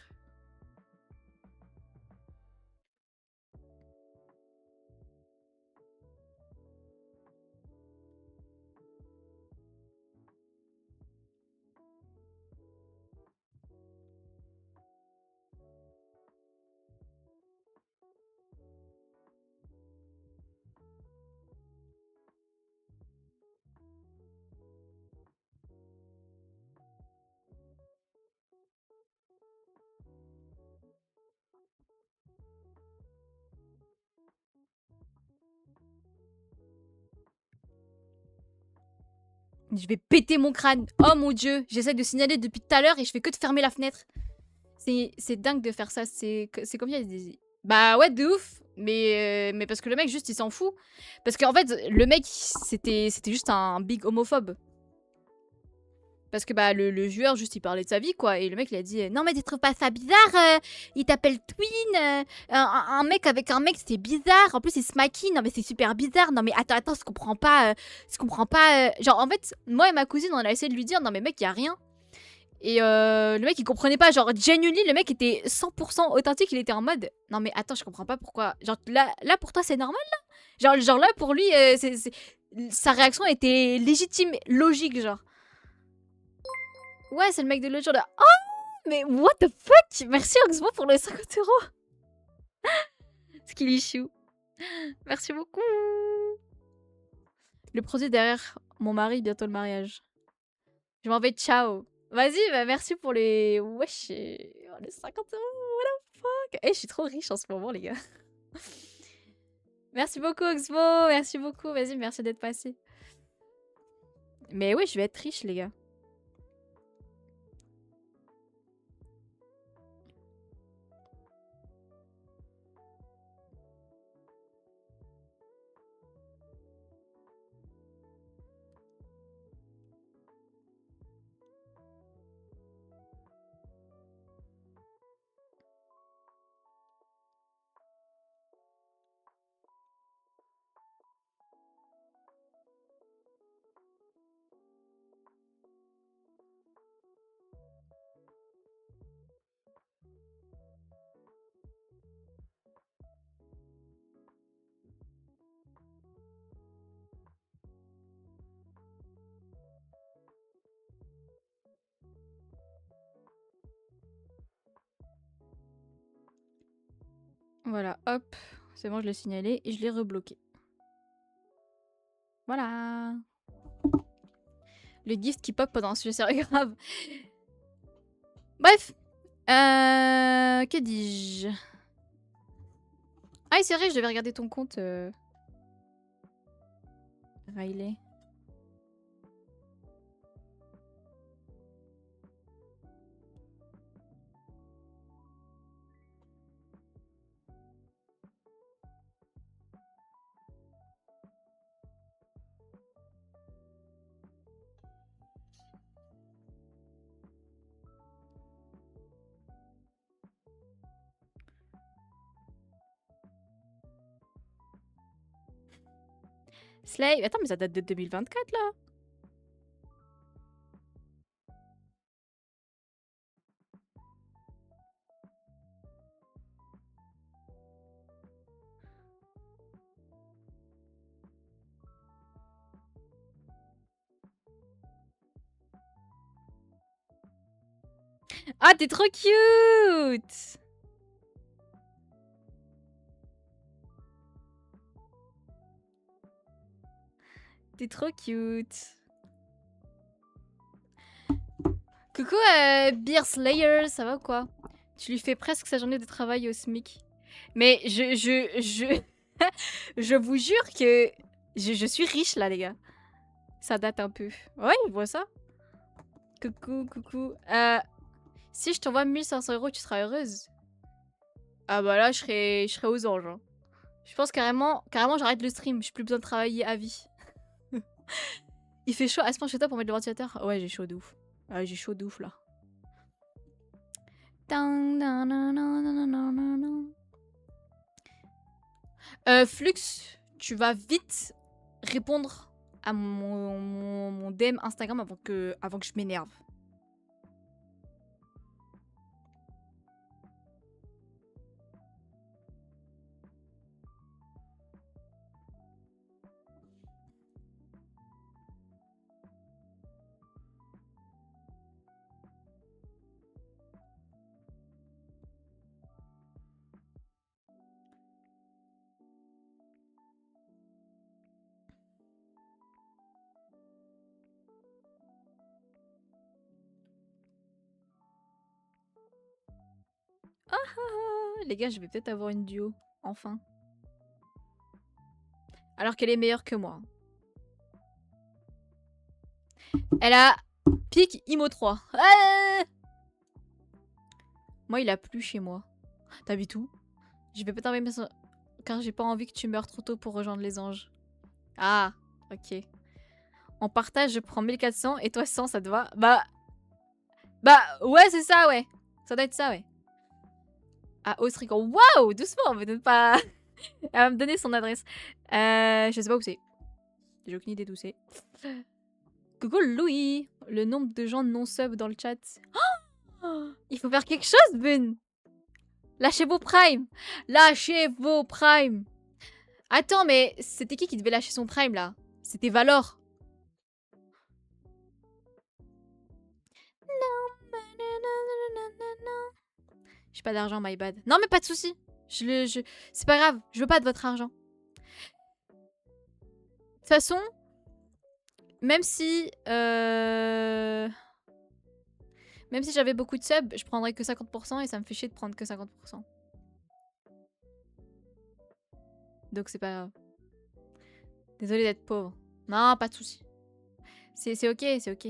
Je vais péter mon crâne. Oh mon dieu, j'essaie de signaler depuis tout à l'heure et je fais que de fermer la fenêtre. C'est dingue de faire ça. C'est comme il y a des... Bah ouais, de ouf. Mais parce que le mec, juste, il s'en fout. Parce qu'en fait, le mec, c'était juste un big homophobe. Parce que bah le joueur, juste, il parlait de sa vie, quoi. Et le mec, il a dit non, mais tu trouves pas ça bizarre il t'appelle Twin. Un mec avec un mec, c'était bizarre. En plus, il se maquille. Non, mais c'est super bizarre. Non, mais attends, je comprends pas. Je comprends pas. Genre, en fait, moi et ma cousine, on a essayé de lui dire non, mais mec, y a rien. Et le mec, il comprenait pas. Genre, genuinely, le mec était 100% authentique. Il était en mode non, mais attends, je comprends pas pourquoi. Genre, là pour toi, c'est normal, là genre là, pour lui, sa réaction était légitime, logique, genre. Ouais, c'est le mec de l'autre jour. Oh, mais what the fuck. Merci Oxmo pour les 50 euros. Skilly Chou. Merci beaucoup. Le produit derrière mon mari, bientôt le mariage. Je m'en vais, ciao. Vas-y, bah merci pour les... Wesh, les 50 euros, what the fuck. Eh, je suis trop riche en ce moment, les gars. Merci beaucoup, Oxmo. Merci beaucoup. Vas-y, merci d'être passé. Mais oui, je vais être riche, les gars. Voilà, hop. C'est bon, je l'ai signalé et je l'ai rebloqué. Voilà. Le gift qui pop pendant un sujet sérieux grave. Bref. Que dis-je? Ah, c'est vrai, je devais regarder ton compte. Riley. Slay. Attends, mais ça date de 2024 là. Ah, t'es trop cute! T'es trop cute. Coucou Beer Slayer, ça va ou quoi? Tu lui fais presque sa journée de travail au SMIC. Mais je vous jure que je suis riche là, les gars. Ça date un peu. Ouais, il voit ça. Coucou, coucou. Si je t'envoie 1500 euros, tu seras heureuse? Ah bah là, je serais aux anges. Hein. Je pense carrément j'arrête le stream. J'ai plus besoin de travailler à vie. Il fait chaud. Aspen, chez toi pour mettre le ventilateur? Ouais, j'ai chaud de ouf. Ouais, j'ai chaud de ouf là. Flux, tu vas vite répondre à mon DM Instagram avant que je m'énerve. Les gars, je vais peut-être avoir une duo. Enfin. Alors qu'elle est meilleure que moi. Elle a pique Imo 3. Ah, moi, il a plu chez moi. T'habites où? Je vais pas t'envoyer car j'ai pas envie que tu meurs trop tôt pour rejoindre les anges. Ah, ok. En partage, je prends 1400 et toi 100, ça te va? Bah, ouais, c'est ça, ouais. Ça doit être ça, ouais. À Austrican. Waouh, doucement, me donne pas... Elle va me donner son adresse. Je sais pas où c'est. J'ai aucune idée d'où c'est. Coucou Louis. Le nombre de gens non-sub dans le chat. Oh, il faut faire quelque chose, Ben. Lâchez vos primes. Lâchez vos primes. Attends, mais c'était qui devait lâcher son prime, là? C'était Valor. J'ai pas d'argent, my bad. Non, mais pas de soucis. C'est pas grave, je veux pas de votre argent. De toute façon, même si... Même si j'avais beaucoup de subs, je prendrais que 50% et ça me fait chier de prendre que 50%. Donc c'est pas grave. Désolée d'être pauvre. Non, pas de soucis. C'est ok, c'est ok.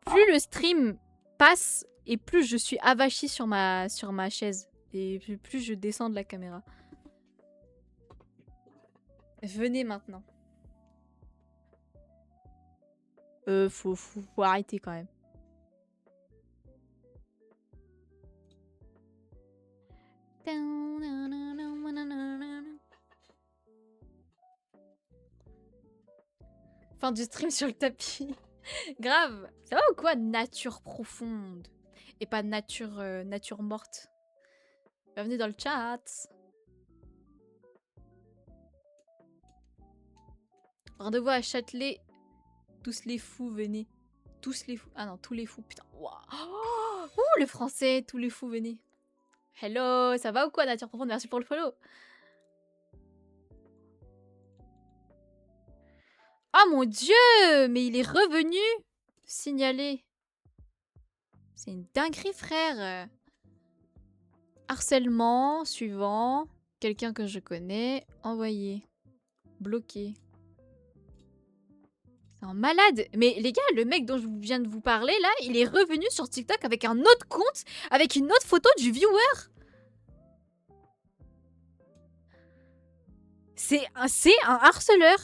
Plus le stream passe et plus je suis avachie sur ma chaise. Et plus je descends de la caméra. Venez maintenant. Faut arrêter quand même. Fin du stream sur le tapis. Grave. Ça va ou quoi, nature profonde? Et pas nature, nature morte. Bienvenue dans le chat. Rendez-vous à Châtelet. Tous les fous, venez. Tous les fous. Ah non, tous les fous. Putain. Wow. Oh, ouh, le français. Tous les fous, venez. Hello. Ça va ou quoi, nature profonde? Merci pour le follow. Oh mon dieu. Mais il est revenu. Signalé. C'est une dinguerie, frère. Harcèlement. Suivant. Quelqu'un que je connais. Envoyé. Bloqué. C'est un malade. Mais les gars, le mec dont je viens de vous parler, là, il est revenu sur TikTok avec un autre compte, avec une autre photo du viewer. C'est un harceleur.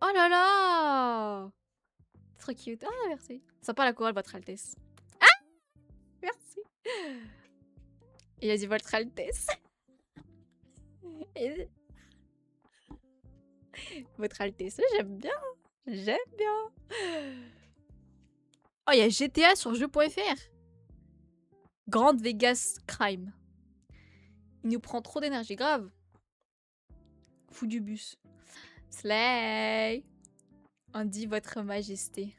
Oh là là. Trop cute. Ah, merci. Sympa la couronne, votre Altesse. Ah, merci. Il a dit votre Altesse. Et... Votre Altesse, j'aime bien. J'aime bien. Oh, il y a GTA sur jeux.fr. Grande Vegas Crime. Il nous prend trop d'énergie, grave. Fou du bus. Slay. On dit votre majesté.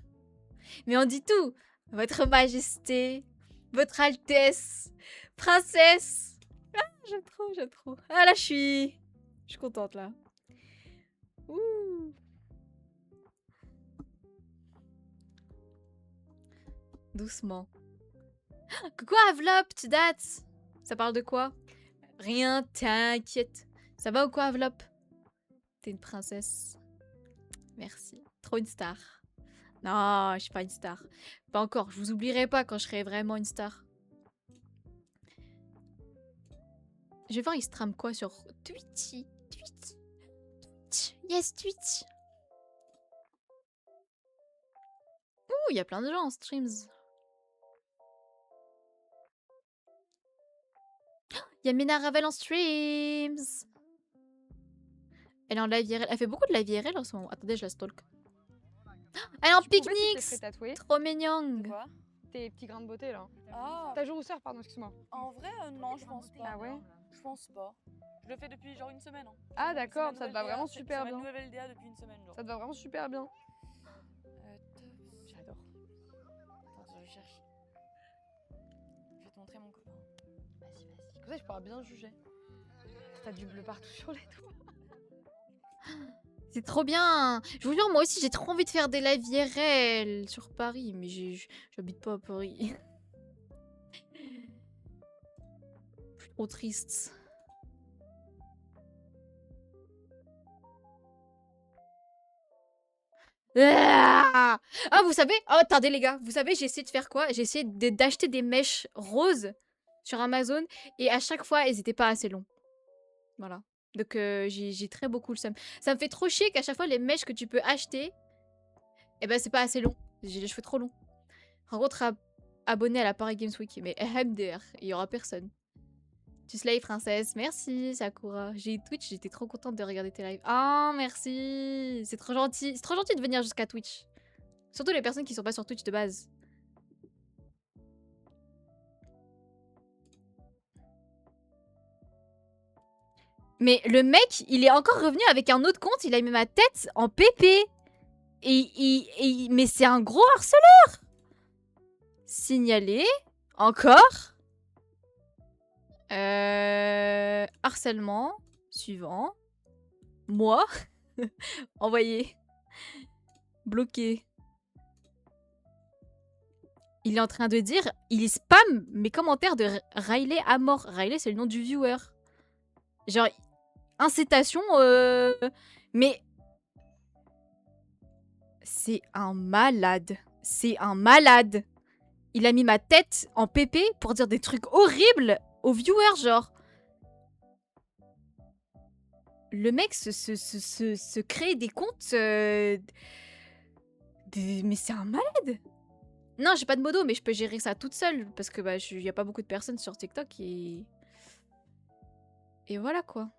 Mais on dit tout. Votre majesté. Votre altesse. Princesse. Ah, j'aime trop, j'aime trop. Ah là, je suis contente là. Ouh. Doucement. Coucou Avlop, tu dates? Ça parle de quoi? Rien, t'inquiète. Ça va ou quoi Avlop? T'es une princesse. Merci. Trop une star. Non, je suis pas une star. Pas encore. Je vous oublierai pas quand je serai vraiment une star. Je vais voir, il stream quoi sur Twitch. Twitch. Yes, Twitch. Ouh, il y a plein de gens en streams. Il y a Mina Ravel en streams. Elle est en live IRL. Elle fait beaucoup de live IRL en ce moment. Attendez, je la stalk. Elle est en pique-nique. Trop mignon. Quoi? Tes petits grains de beauté là. Ah. Ta rousseur, pardon, excuse-moi. En vrai, non, je pense pas. Ah ouais? Je pense pas. Je le fais depuis genre une semaine. Hein. Ah d'accord, ça te va vraiment super bien. bien. C'est ma nouvelle LDA depuis une semaine. Genre. Ça te va vraiment super bien. J'adore. Attends, je cherche. Je vais te montrer mon copain. Vas-y, vas-y. Comme ça, je pourrais bien juger. T'as du bleu partout sur les doigts. C'est trop bien. Je vous jure, moi aussi, j'ai trop envie de faire des lives IRL sur Paris. Mais j'habite pas à Paris. Je suis trop triste. Ah, ah, vous savez... Oh, attendez les gars, vous savez j'ai essayé de faire quoi? J'ai essayé d'acheter des mèches roses sur Amazon et à chaque fois, elles étaient pas assez longs. Voilà. Donc j'ai très beaucoup le seum. Ça me fait trop chier qu'à chaque fois, les mèches que tu peux acheter, eh ben c'est pas assez long. J'ai les cheveux trop longs. Rencontre abonné à la Paris Games Week. Mais MDR, il y aura personne. Tu slay princesse, merci Sakura. J'ai Twitch, j'étais trop contente de regarder tes lives. Ah merci, c'est trop gentil. C'est trop gentil de venir jusqu'à Twitch. Surtout les personnes qui sont pas sur Twitch de base. Mais le mec, il est encore revenu avec un autre compte, il a mis ma tête en PP. Mais c'est un gros harceleur. Signaler. Encore. Harcèlement. Suivant. Moi. Envoyé. Bloqué. Il est en train de dire... Il spam mes commentaires de Riley à mort. Riley, c'est le nom du viewer. Genre... Incitation... Mais... C'est un malade. C'est un malade. Il a mis ma tête en PP pour dire des trucs horribles aux viewers, genre. Le mec se crée des comptes... Mais c'est un malade. Non, j'ai pas de modo, mais je peux gérer ça toute seule. Parce que bah, y a pas beaucoup de personnes sur TikTok et... Et voilà, quoi.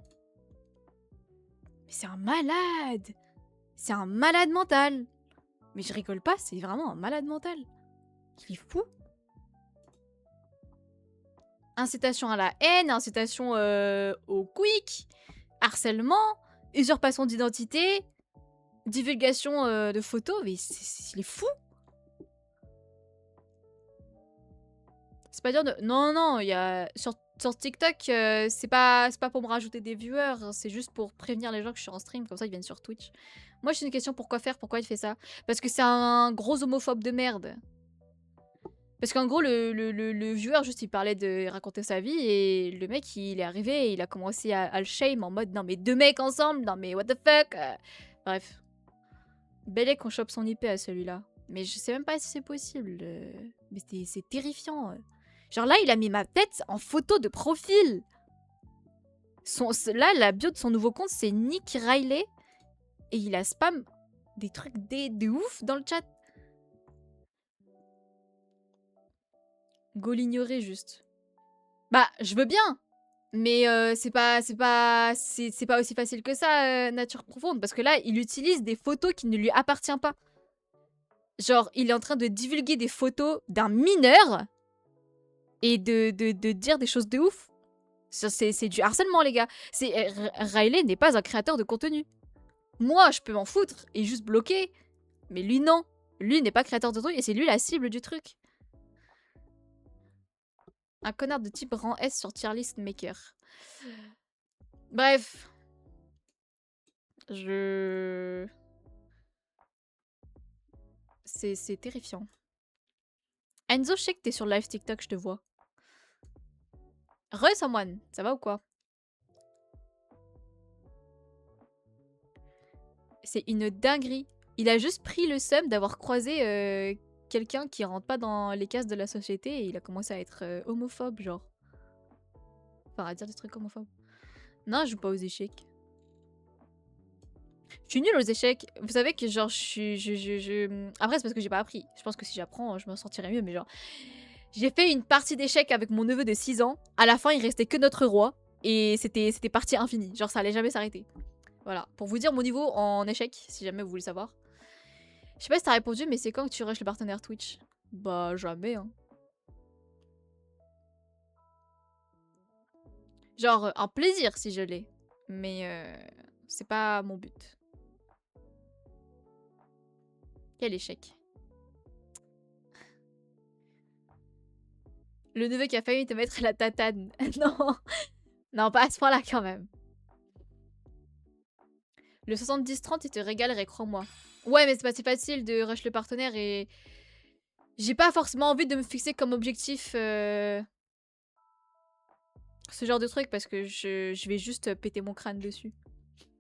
Mais c'est un malade. C'est un malade mental. Mais je rigole pas, c'est vraiment un malade mental. Il est fou. Incitation à la haine, incitation au quick, harcèlement, usurpation d'identité, divulgation de photos. Mais il est fou. C'est pas dire de... Non, non, il y a... Sur TikTok, c'est pas pour me rajouter des viewers, c'est juste pour prévenir les gens que je suis en stream, comme ça ils viennent sur Twitch. Moi j'ai une question, pourquoi faire? Pourquoi il fait ça? Parce que c'est un gros homophobe de merde. Parce qu'en gros, le viewer, juste, il parlait de raconter sa vie, et le mec, il est arrivé, et il a commencé à le shame en mode, non mais deux mecs ensemble, non mais what the fuck. Bref. Bellec qu'on chope son IP à celui-là. Mais je sais même pas si c'est possible. Mais c'est terrifiant. Genre là, il a mis ma tête en photo de profil. Là, la bio de son nouveau compte, c'est Nick Riley. Et il a spam des trucs de ouf dans le chat. Go l'ignorer juste. Bah, je veux bien. Mais c'est pas aussi facile que ça, nature profonde. Parce que là, il utilise des photos qui ne lui appartiennent pas. Genre, il est en train de divulguer des photos d'un mineur. Et de dire des choses de ouf. C'est du harcèlement, les gars. Riley n'est pas un créateur de contenu. Moi, je peux m'en foutre et juste bloquer. Mais lui, non. Lui n'est pas créateur de truc et c'est lui la cible du truc. Un connard de type rang S sur tier list maker. Bref. C'est terrifiant. Enzo, je sais que t'es sur live TikTok, je te vois. Someone, ça va ou quoi? C'est une dinguerie. Il a juste pris le seum d'avoir croisé quelqu'un qui rentre pas dans les cases de la société et il a commencé à être homophobe, genre. Enfin, à dire des trucs homophobes. Non, je joue pas aux échecs. Je suis nulle aux échecs. Vous savez que genre, Après, c'est parce que j'ai pas appris. Je pense que si j'apprends, je m'en sortirai mieux, mais genre... J'ai fait une partie d'échecs avec mon neveu de 6 ans. À la fin, il restait que notre roi. Et c'était partie infinie. Genre, ça allait jamais s'arrêter. Voilà. Pour vous dire mon niveau en échec, si jamais vous voulez savoir. Je sais pas si t'as répondu, mais c'est quand que tu rushes le partenaire Twitch? Bah, jamais, hein. Genre, un plaisir si je l'ai. Mais c'est pas mon but. Quel échec. Le neveu qui a failli te mettre la tatane. Non. Non, pas à ce point-là quand même. Le 70-30, il te régalerait, crois-moi. Ouais, mais c'est pas si facile de rush le partenaire et... J'ai pas forcément envie de me fixer comme objectif ce genre de truc parce que je vais juste péter mon crâne dessus.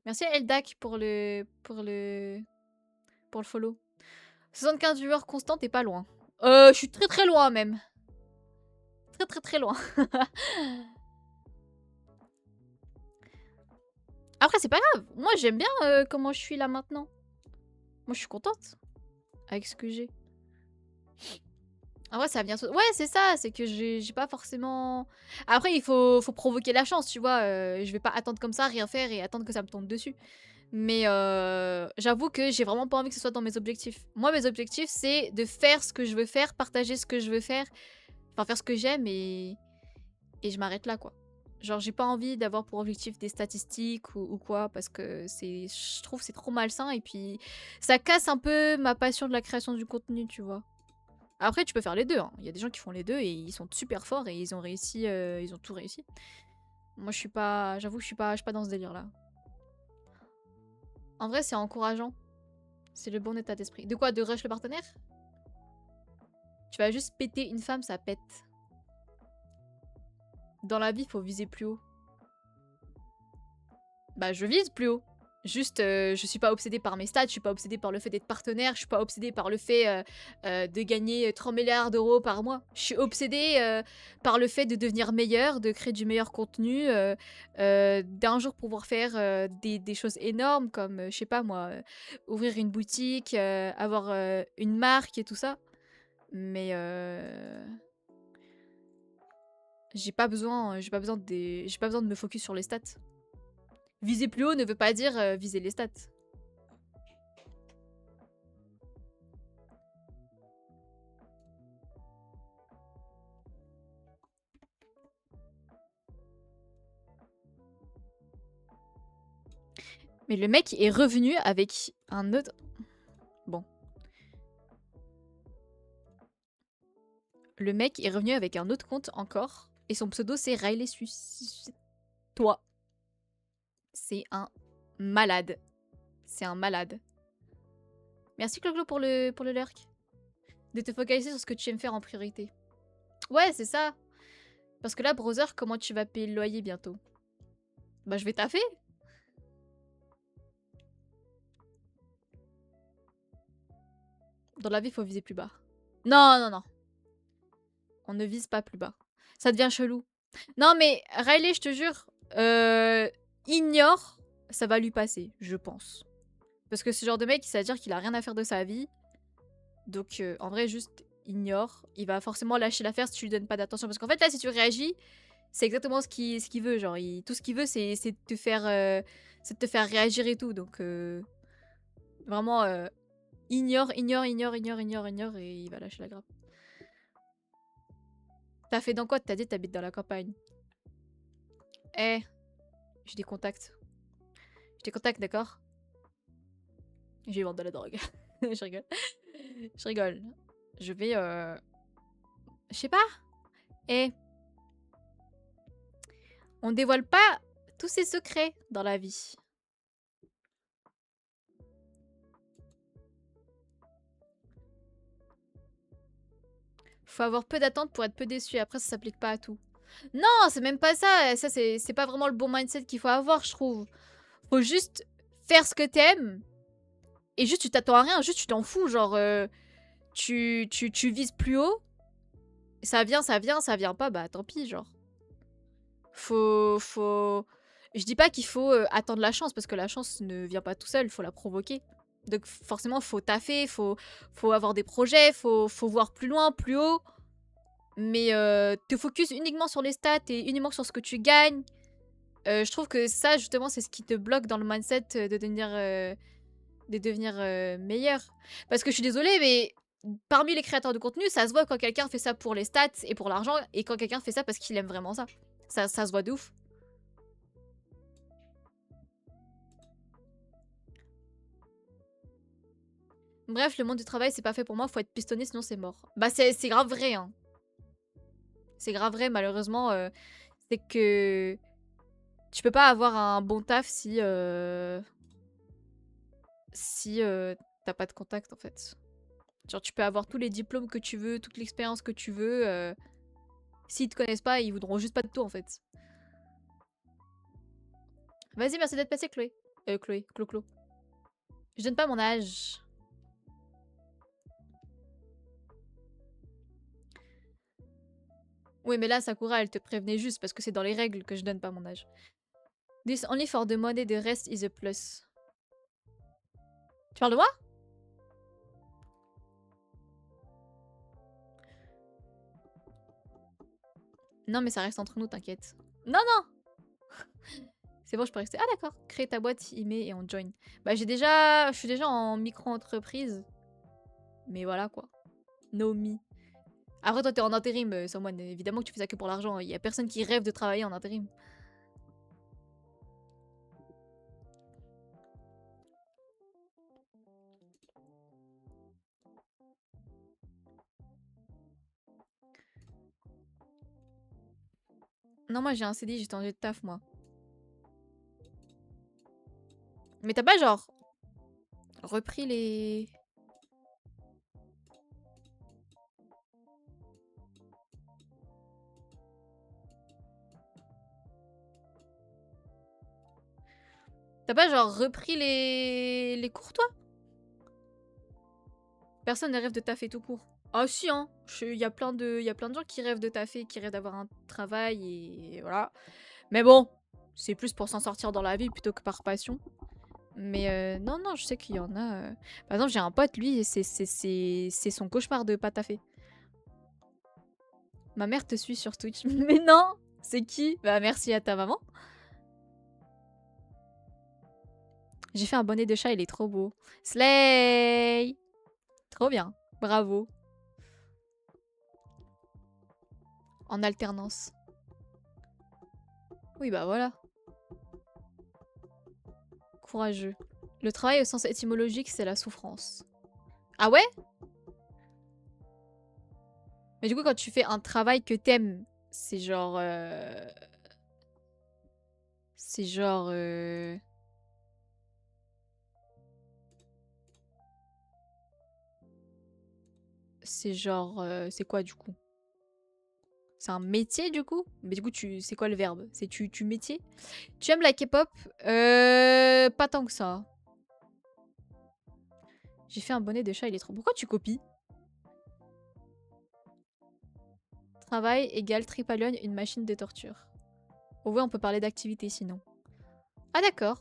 Merci à Eldak pour pour le follow. 75 viewers constants, t'es pas loin. Je suis très très loin même. Très très très loin. Après, c'est pas grave. Moi, j'aime bien comment je suis là maintenant. Moi, je suis contente avec ce que j'ai. En vrai, ça vient... Ouais, c'est ça. C'est que j'ai pas forcément... Après, il faut provoquer la chance, tu vois. Je vais pas attendre comme ça, rien faire et attendre que ça me tombe dessus. Mais j'avoue que j'ai vraiment pas envie que ce soit dans mes objectifs. Moi, mes objectifs, c'est de faire ce que je veux faire, partager ce que je veux faire. Enfin, faire ce que j'aime et je m'arrête là, quoi. Genre, j'ai pas envie d'avoir pour objectif des statistiques ou quoi, parce que je trouve que c'est trop malsain et puis ça casse un peu ma passion de la création du contenu, tu vois. Après, tu peux faire les deux, hein. Il y a des gens qui font les deux et ils sont super forts et ils ont réussi, ils ont tout réussi. Moi, je suis pas... J'avoue que je suis pas dans ce délire-là. En vrai, c'est encourageant. C'est le bon état d'esprit. De quoi? De rush le partenaire? Tu vas juste péter une femme, ça pète. Dans la vie, faut viser plus haut. Bah, je vise plus haut. Juste, je suis pas obsédée par mes stats, je suis pas obsédée par le fait d'être partenaire, je suis pas obsédée par le fait de gagner 30 milliards d'euros par mois. Je suis obsédée par le fait de devenir meilleure, de créer du meilleur contenu, d'un jour pouvoir faire des choses énormes comme, je sais pas moi, ouvrir une boutique, avoir une marque et tout ça. Mais j'ai pas besoin de me focus sur les stats. Viser plus haut ne veut pas dire viser les stats. Mais le mec est revenu avec un autre... Bon. Le mec est revenu avec un autre compte encore. Et son pseudo, c'est Riley Sus. Toi. C'est un malade. C'est un malade. Merci Cloclo pour le lurk. De te focaliser sur ce que tu aimes faire en priorité. Ouais, c'est ça. Parce que là, brother, comment tu vas payer le loyer bientôt? Bah, je vais taffer. Dans la vie, il faut viser plus bas. Non, non, non. On ne vise pas plus bas. Ça devient chelou. Non, mais Riley, je te jure, ignore, ça va lui passer, je pense. Parce que ce genre de mec, ça veut dire qu'il a rien à faire de sa vie. Donc, en vrai, juste ignore. Il va forcément lâcher l'affaire si tu lui donnes pas d'attention. Parce qu'en fait, là, si tu réagis, c'est exactement ce qu'il veut. Genre, tout ce qu'il veut, c'est de te faire réagir et tout. Donc, vraiment, ignore, et il va lâcher la grappe. T'as fait dans quoi? T'as dit t'habites dans la campagne. Eh, j'ai des contacts. J'ai des contacts, d'accord? Je vais vendre de la drogue. Je rigole. Je rigole. Je vais... Je sais pas. Eh. On dévoile pas tous ses secrets dans la vie. Faut avoir peu d'attentes pour être peu déçu. Après, ça s'applique pas à tout. Non, c'est même pas ça. Ça, c'est pas vraiment le bon mindset qu'il faut avoir, je trouve. Faut juste faire ce que t'aimes. Et juste, tu t'attends à rien. Juste, tu t'en fous. Genre, tu vises plus haut. Ça vient, ça vient pas. Bah, tant pis, genre. Je dis pas qu'il faut attendre la chance. Parce que la chance ne vient pas tout seul. Faut la provoquer. Donc forcément, faut taffer, faut avoir des projets, faut voir plus loin, plus haut. Mais te focus uniquement sur les stats et uniquement sur ce que tu gagnes. Je trouve que ça, justement, c'est ce qui te bloque dans le mindset de devenir meilleur. Parce que je suis désolée, mais parmi les créateurs de contenu, ça se voit quand quelqu'un fait ça pour les stats et pour l'argent, et quand quelqu'un fait ça parce qu'il aime vraiment ça. Ça se voit de ouf. Bref, le monde du travail, c'est pas fait pour moi, faut être pistonné, sinon c'est mort. Bah, c'est grave vrai, hein. C'est grave vrai, malheureusement. C'est que tu peux pas avoir un bon taf si t'as pas de contact, en fait. Genre, tu peux avoir tous les diplômes que tu veux, toute l'expérience que tu veux. S'ils te connaissent pas, ils voudront juste pas de toi, en fait. Vas-y, merci d'être passé, Chloé. Clo. Je donne pas mon âge. Oui, mais là, Sakura, elle te prévenait juste parce que c'est dans les règles que je donne pas mon âge. This only for the money, the rest is a plus. Tu parles de moi? Non, mais ça reste entre nous, t'inquiète. Non, non! C'est bon, je peux rester. Ah, d'accord. Créer ta boîte, email et on join. Bah, je suis déjà en micro-entreprise. Mais voilà, quoi. No me. Après, toi, t'es en intérim, Someone. Évidemment que tu fais ça que pour l'argent. Il y a personne qui rêve de travailler en intérim. Non, moi, j'ai un CDI, j'ai changé de taf, moi. Mais t'as pas, genre, repris les... T'as pas, genre, repris les cours, toi? Personne ne rêve de taffer tout court. Ah si, hein. Il y a plein de gens qui rêvent de taffer, qui rêvent d'avoir un travail et voilà. Mais bon, c'est plus pour s'en sortir dans la vie plutôt que par passion. Mais non, non, je sais qu'il y en a. Par exemple, j'ai un pote, lui, c'est son cauchemar de pas taffer. Ma mère te suit sur Twitch. Mais non, c'est qui? Bah merci à ta maman. J'ai fait un bonnet de chat, il est trop beau. Slay! Trop bien, bravo. En alternance. Oui, bah voilà. Courageux. Le travail au sens étymologique, c'est la souffrance. Ah ouais? Mais du coup, quand tu fais un travail que t'aimes, c'est genre... C'est genre... C'est genre... C'est quoi du coup? C'est un métier du coup? Mais du coup, c'est quoi le verbe? C'est tu métier? Tu aimes la K-pop? Pas tant que ça. J'ai fait un bonnet de chat, il est trop... Pourquoi tu copies? Travail égale Tripalion, une machine de torture. Au vrai, on peut parler d'activité sinon. Ah d'accord.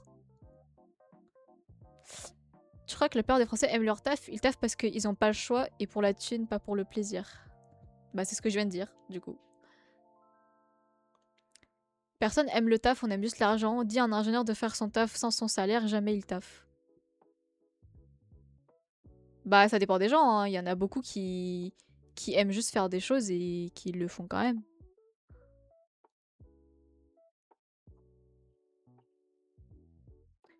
Tu crois que la plupart des Français aiment leur taf? Ils taffent parce qu'ils ont pas le choix et pour la thune, pas pour le plaisir. Bah c'est ce que je viens de dire, du coup. Personne aime le taf, on aime juste l'argent. Dis à un ingénieur de faire son taf sans son salaire, jamais il taffe. Bah ça dépend des gens, hein. Il y en a beaucoup qui aiment juste faire des choses et qui le font quand même.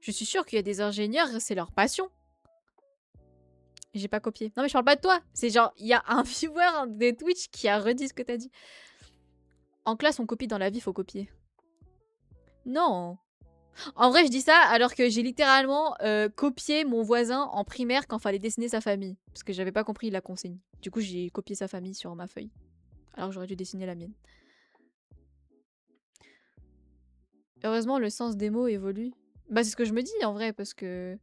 Je suis sûre qu'il y a des ingénieurs, c'est leur passion. J'ai pas copié. Non mais je parle pas de toi. C'est genre, il y a un viewer de Twitch qui a redit ce que t'as dit. En classe, on copie, dans la vie, faut copier. Non. En vrai, je dis ça alors que j'ai littéralement copié mon voisin en primaire quand fallait dessiner sa famille. Parce que j'avais pas compris la consigne. Du coup, j'ai copié sa famille sur ma feuille. Alors que j'aurais dû dessiner la mienne. Heureusement, le sens des mots évolue. Bah, c'est ce que je me dis en vrai, parce que...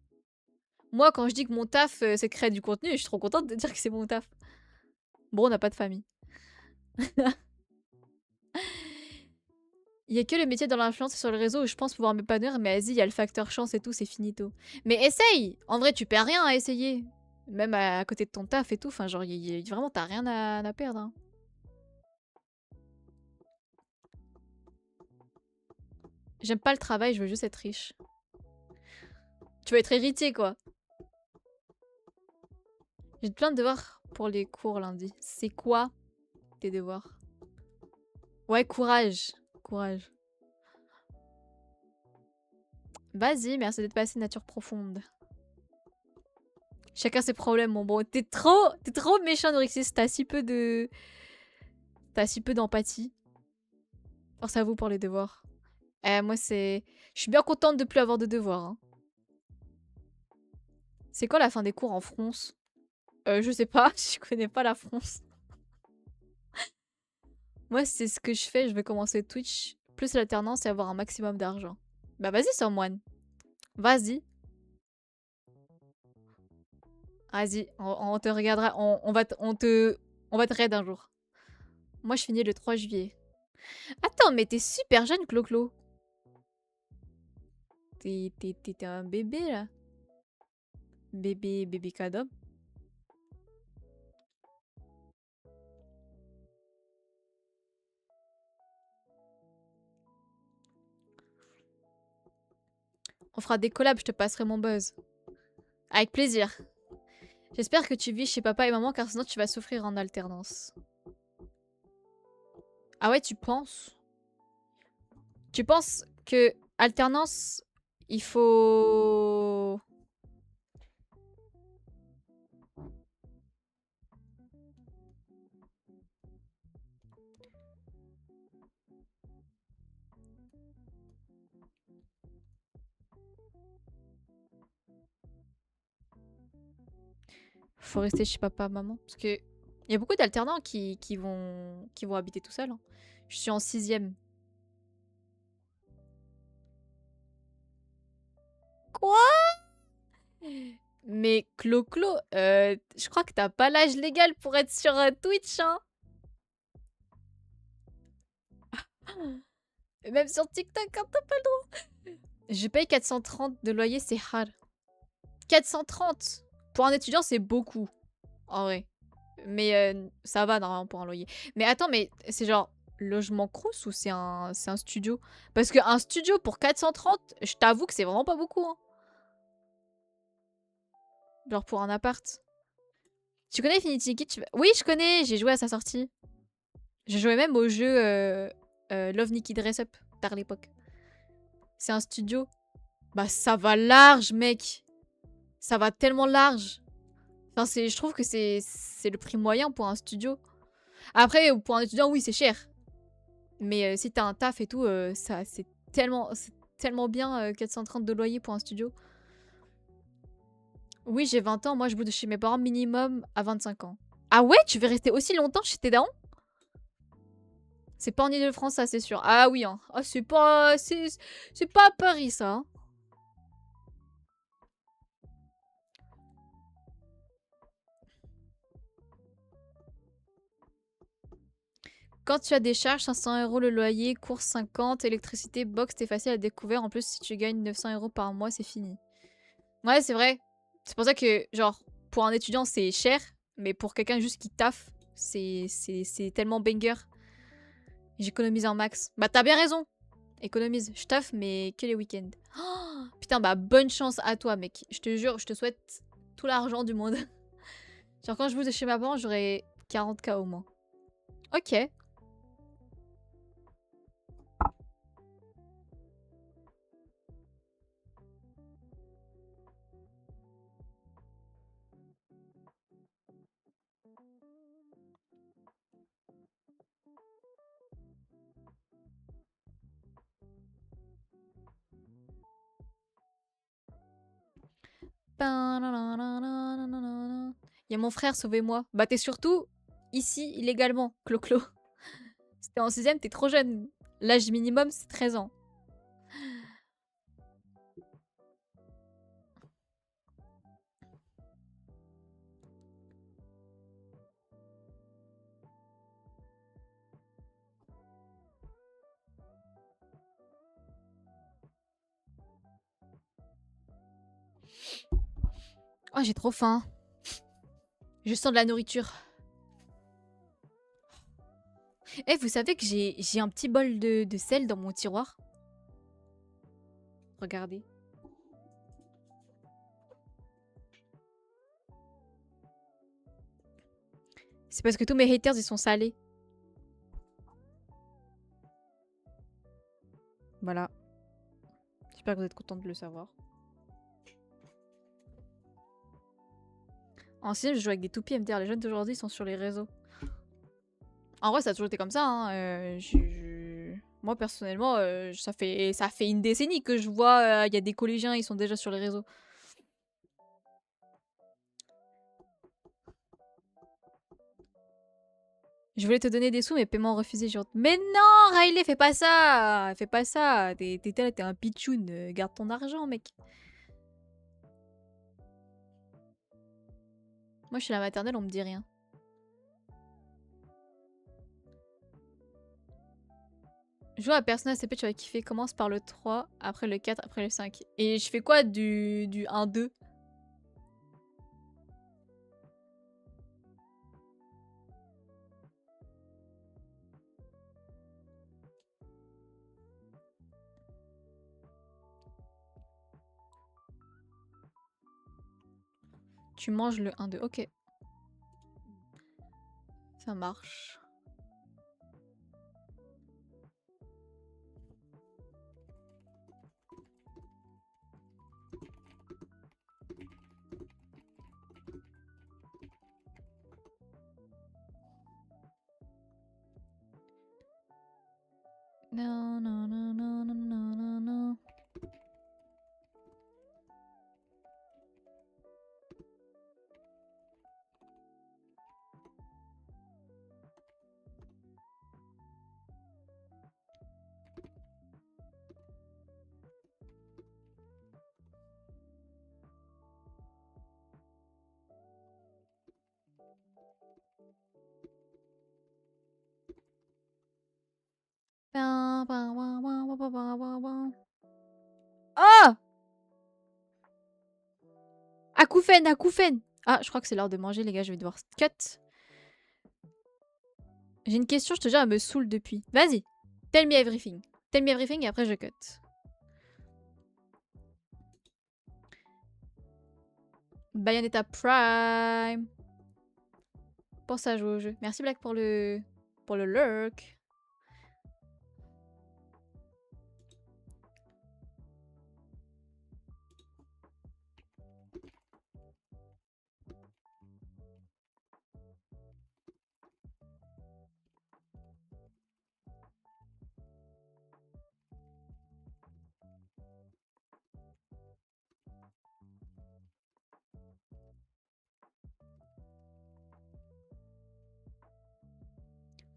Moi, quand je dis que mon taf, c'est créer du contenu, je suis trop contente de dire que c'est mon taf. Bon, on n'a pas de famille. Il y a que le métier dans l'influence et sur le réseau où je pense pouvoir m'épanouir, mais vas-y, il y a le facteur chance et tout, c'est finito. Mais essaye! En vrai, tu perds rien à essayer. Même à côté de ton taf et tout, enfin, genre, vraiment, t'as rien à perdre. Hein. J'aime pas le travail, je veux juste être riche. Tu veux être héritier, quoi. J'ai plein de devoirs pour les cours lundi. C'est quoi tes devoirs? Ouais, courage. Courage. Vas-y, merci d'être passé, nature profonde. Chacun ses problèmes, mon bon. T'es trop méchant, Norixis. T'as si peu d'empathie. Force à vous pour les devoirs. Moi, c'est... Je suis bien contente de plus avoir de devoirs. Hein. C'est quoi la fin des cours en France? Je sais pas. Je connais pas la France. Moi, c'est ce que je fais. Je vais commencer Twitch. Plus l'alternance et avoir un maximum d'argent. Bah vas-y, Someone. Vas-y. Vas-y. On te regardera. On va te raid un jour. Moi, je finis le 3 juillet. Attends, mais t'es super jeune, Clo-Clo. T'es un bébé, là. Bébé cadeau. On fera des collabs, je te passerai mon buzz. Avec plaisir. J'espère que tu vis chez papa et maman, car sinon tu vas souffrir en alternance. Ah ouais, tu penses? Tu penses que alternance, il faut... Faut rester chez papa, maman. Parce que il y a beaucoup d'alternants qui vont habiter tout seuls. Hein. Je suis en 6e. Quoi? Mais Clo-Clo, je crois que t'as pas l'âge légal pour être sur Twitch, hein. Même sur TikTok, quand t'as pas le droit. Je paye 430 de loyer, c'est hard. 430 pour un étudiant, c'est beaucoup. En vrai. Mais ça va normalement pour un loyer. Mais attends, mais c'est genre logement Crous ou c'est un studio? Parce qu'un studio pour 430, je t'avoue que c'est vraiment pas beaucoup. Hein. Genre pour un appart. Tu connais Infinity Kit? Oui, je connais, j'ai joué à sa sortie. J'ai joué même au jeu Love Nikki Dress Up, tard l'époque. C'est un studio. Bah ça va large, mec. Ça va tellement large. Enfin, je trouve que c'est le prix moyen pour un studio. Après, pour un étudiant, oui, c'est cher. Mais si t'as un taf et tout, ça c'est tellement bien 430 de loyer pour un studio. Oui, j'ai 20 ans, moi je bouge de chez mes parents minimum à 25 ans. Ah ouais, tu veux rester aussi longtemps chez tes darons? C'est pas en Ile-de-France, ça c'est sûr. Ah oui, hein. Ah, c'est pas à Paris, ça. Hein. Quand tu as des charges, 500 € le loyer, course 50, électricité, box, t'es facile à découvrir. En plus, si tu gagnes 900 € par mois, c'est fini. Ouais, c'est vrai. C'est pour ça que, genre, pour un étudiant, c'est cher. Mais pour quelqu'un juste qui taffe, c'est tellement banger. J'économise un max. Bah, t'as bien raison. Économise. Je taffe, mais que les week-ends. Oh, putain, bah, bonne chance à toi, mec. Je te jure, je te souhaite tout l'argent du monde. Genre, quand je bouge de chez ma maman, j'aurai 40 000 au moins. Ok. Il y a mon frère, sauvez-moi. Bah, t'es surtout ici illégalement, Clo-Clo. Si t'es en 6ème, t'es trop jeune. L'âge minimum, c'est 13 ans. Oh, j'ai trop faim. Je sens de la nourriture. Eh, vous savez que j'ai un petit bol de sel dans mon tiroir? Regardez. C'est parce que tous mes haters, ils sont salés. Voilà. J'espère que vous êtes contents de le savoir. En sixième, je joue avec des toupies MDR. Les jeunes d'aujourd'hui sont sur les réseaux. En vrai, ça a toujours été comme ça. Hein. Moi, personnellement, ça fait une décennie que je vois, il y a des collégiens, ils sont déjà sur les réseaux. Je voulais te donner des sous, mais paiement refusé. Genre... Mais non, Riley, fais pas ça! Fais pas ça! T'es un pitchoun. Garde ton argent, mec. Moi, je suis à la maternelle, on me dit rien. Joue à un personnage CP, tu vas kiffer. Commence par le 3, après le 4, après le 5. Et je fais quoi du 1-2? Tu manges le 1-2. Ok. Ça marche. Non, non, non, non, non, non, non, non. Oh! Acouphène, acouphène! Ah, je crois que c'est l'heure de manger, les gars. Je vais devoir cut. J'ai une question, je te jure, elle me saoule depuis. Vas-y. Tell me everything. Tell me everything et après je cut. Bayonetta Prime. Pense à jouer au jeu. Merci Black pour le lurk.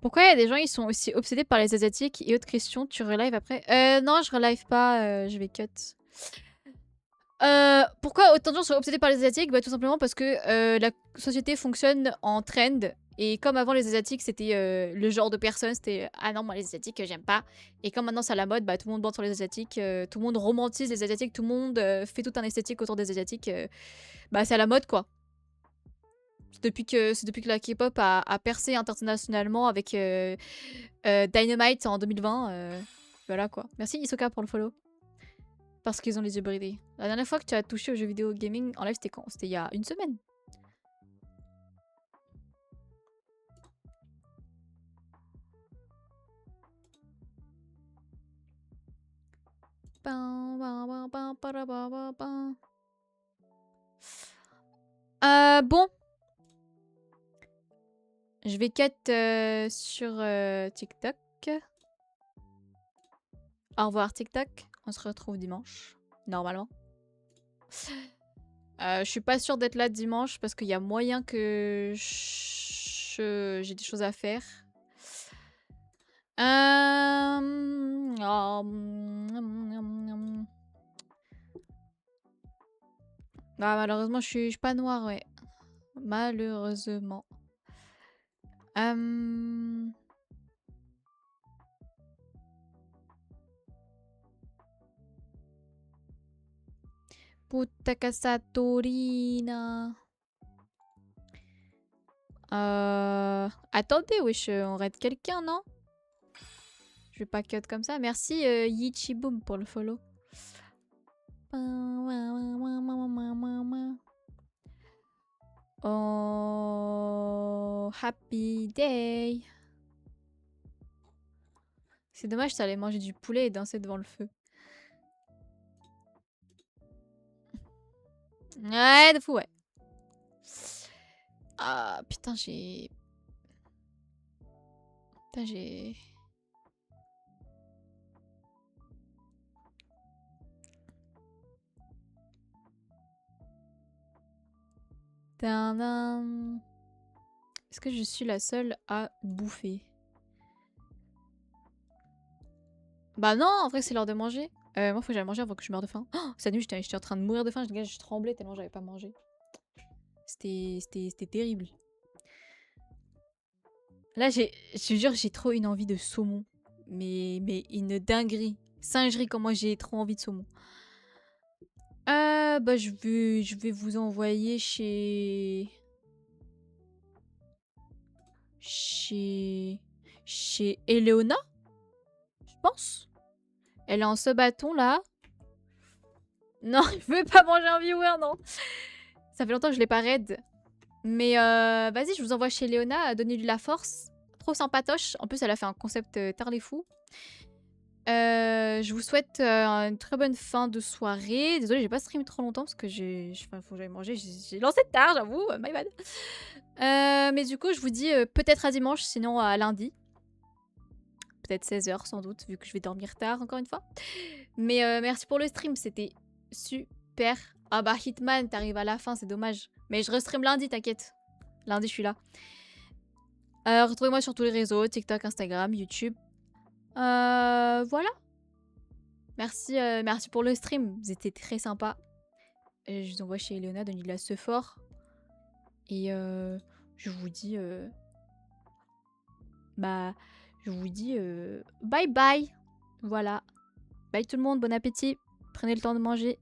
Pourquoi il y a des gens ils sont aussi obsédés par les asiatiques et autres questions? Tu relive après? Non, je relive pas, je vais cut. Pourquoi autant de gens sont obsédés par les asiatiques? Bah tout simplement parce que la société fonctionne en trend. Et comme avant les asiatiques c'était le genre de personne, c'était ah non moi les asiatiques j'aime pas. Et comme maintenant c'est à la mode, bah tout le monde bande sur les asiatiques, tout le monde romantise les asiatiques, tout le monde fait tout un esthétique autour des asiatiques. Bah c'est à la mode quoi. C'est depuis que la K-pop a percé internationalement avec Dynamite en 2020. Voilà quoi. Merci Isoka pour le follow. Parce qu'ils ont les yeux bridés. La dernière fois que tu as touché aux jeux vidéo gaming en live, c'était quand? C'était il y a une semaine. Bon. Je vais cut sur TikTok. Au revoir TikTok. On se retrouve dimanche. Normalement. Je suis pas sûre d'être là dimanche parce qu'il y a moyen que j'ai des choses à faire. Ah, malheureusement, je suis pas noire, ouais. Malheureusement. Puta casa Torina. Attendez, wesh, on raid quelqu'un, non? Je vais pas cut comme ça. Merci Yichiboom pour le follow. Oh, happy day. C'est dommage, ça allait manger du poulet et danser devant le feu. Ouais, de fou, ouais. Ah, putain, j'ai... Putain, j'ai... Est-ce que je suis la seule à bouffer? Bah non, en vrai c'est l'heure de manger. Moi faut que j'aille manger avant que je meure de faim. Oh, cette nuit j'étais en train de mourir de faim, je tremblais tellement j'avais pas mangé. C'était terrible. Là je te jure j'ai trop une envie de saumon. mais une dinguerie. Singerie, comment j'ai trop envie de saumon. Bah, je vais vous envoyer chez... Chez Eleona, je pense. Elle est en ce bâton, là. Non, je veux pas manger un viewer, non. Ça fait longtemps que je l'ai pas raid. Mais vas-y, je vous envoie chez Léona, donnez-lui la force. Trop sympatoche. En plus, elle a fait un concept tarlé fou. Je vous souhaite une très bonne fin de soirée. Désolée, j'ai pas stream trop longtemps parce que faut que j'aille manger. J'ai lancé tard, j'avoue. My bad. Mais du coup, je vous dis peut-être à dimanche, sinon à lundi. Peut-être 16h sans doute, vu que je vais dormir tard encore une fois. Mais merci pour le stream, c'était super. Ah bah Hitman, t'arrives à la fin, c'est dommage. Mais je restream lundi, t'inquiète. Lundi, je suis là. Retrouvez-moi sur tous les réseaux, TikTok, Instagram, YouTube. Voilà. Merci, merci pour le stream, vous étiez très sympa. Je vous envoie chez Eleona, donnez-lui la ce fort. Et je vous dis... bah, je vous dis bye bye. Voilà. Bye tout le monde, bon appétit. Prenez le temps de manger.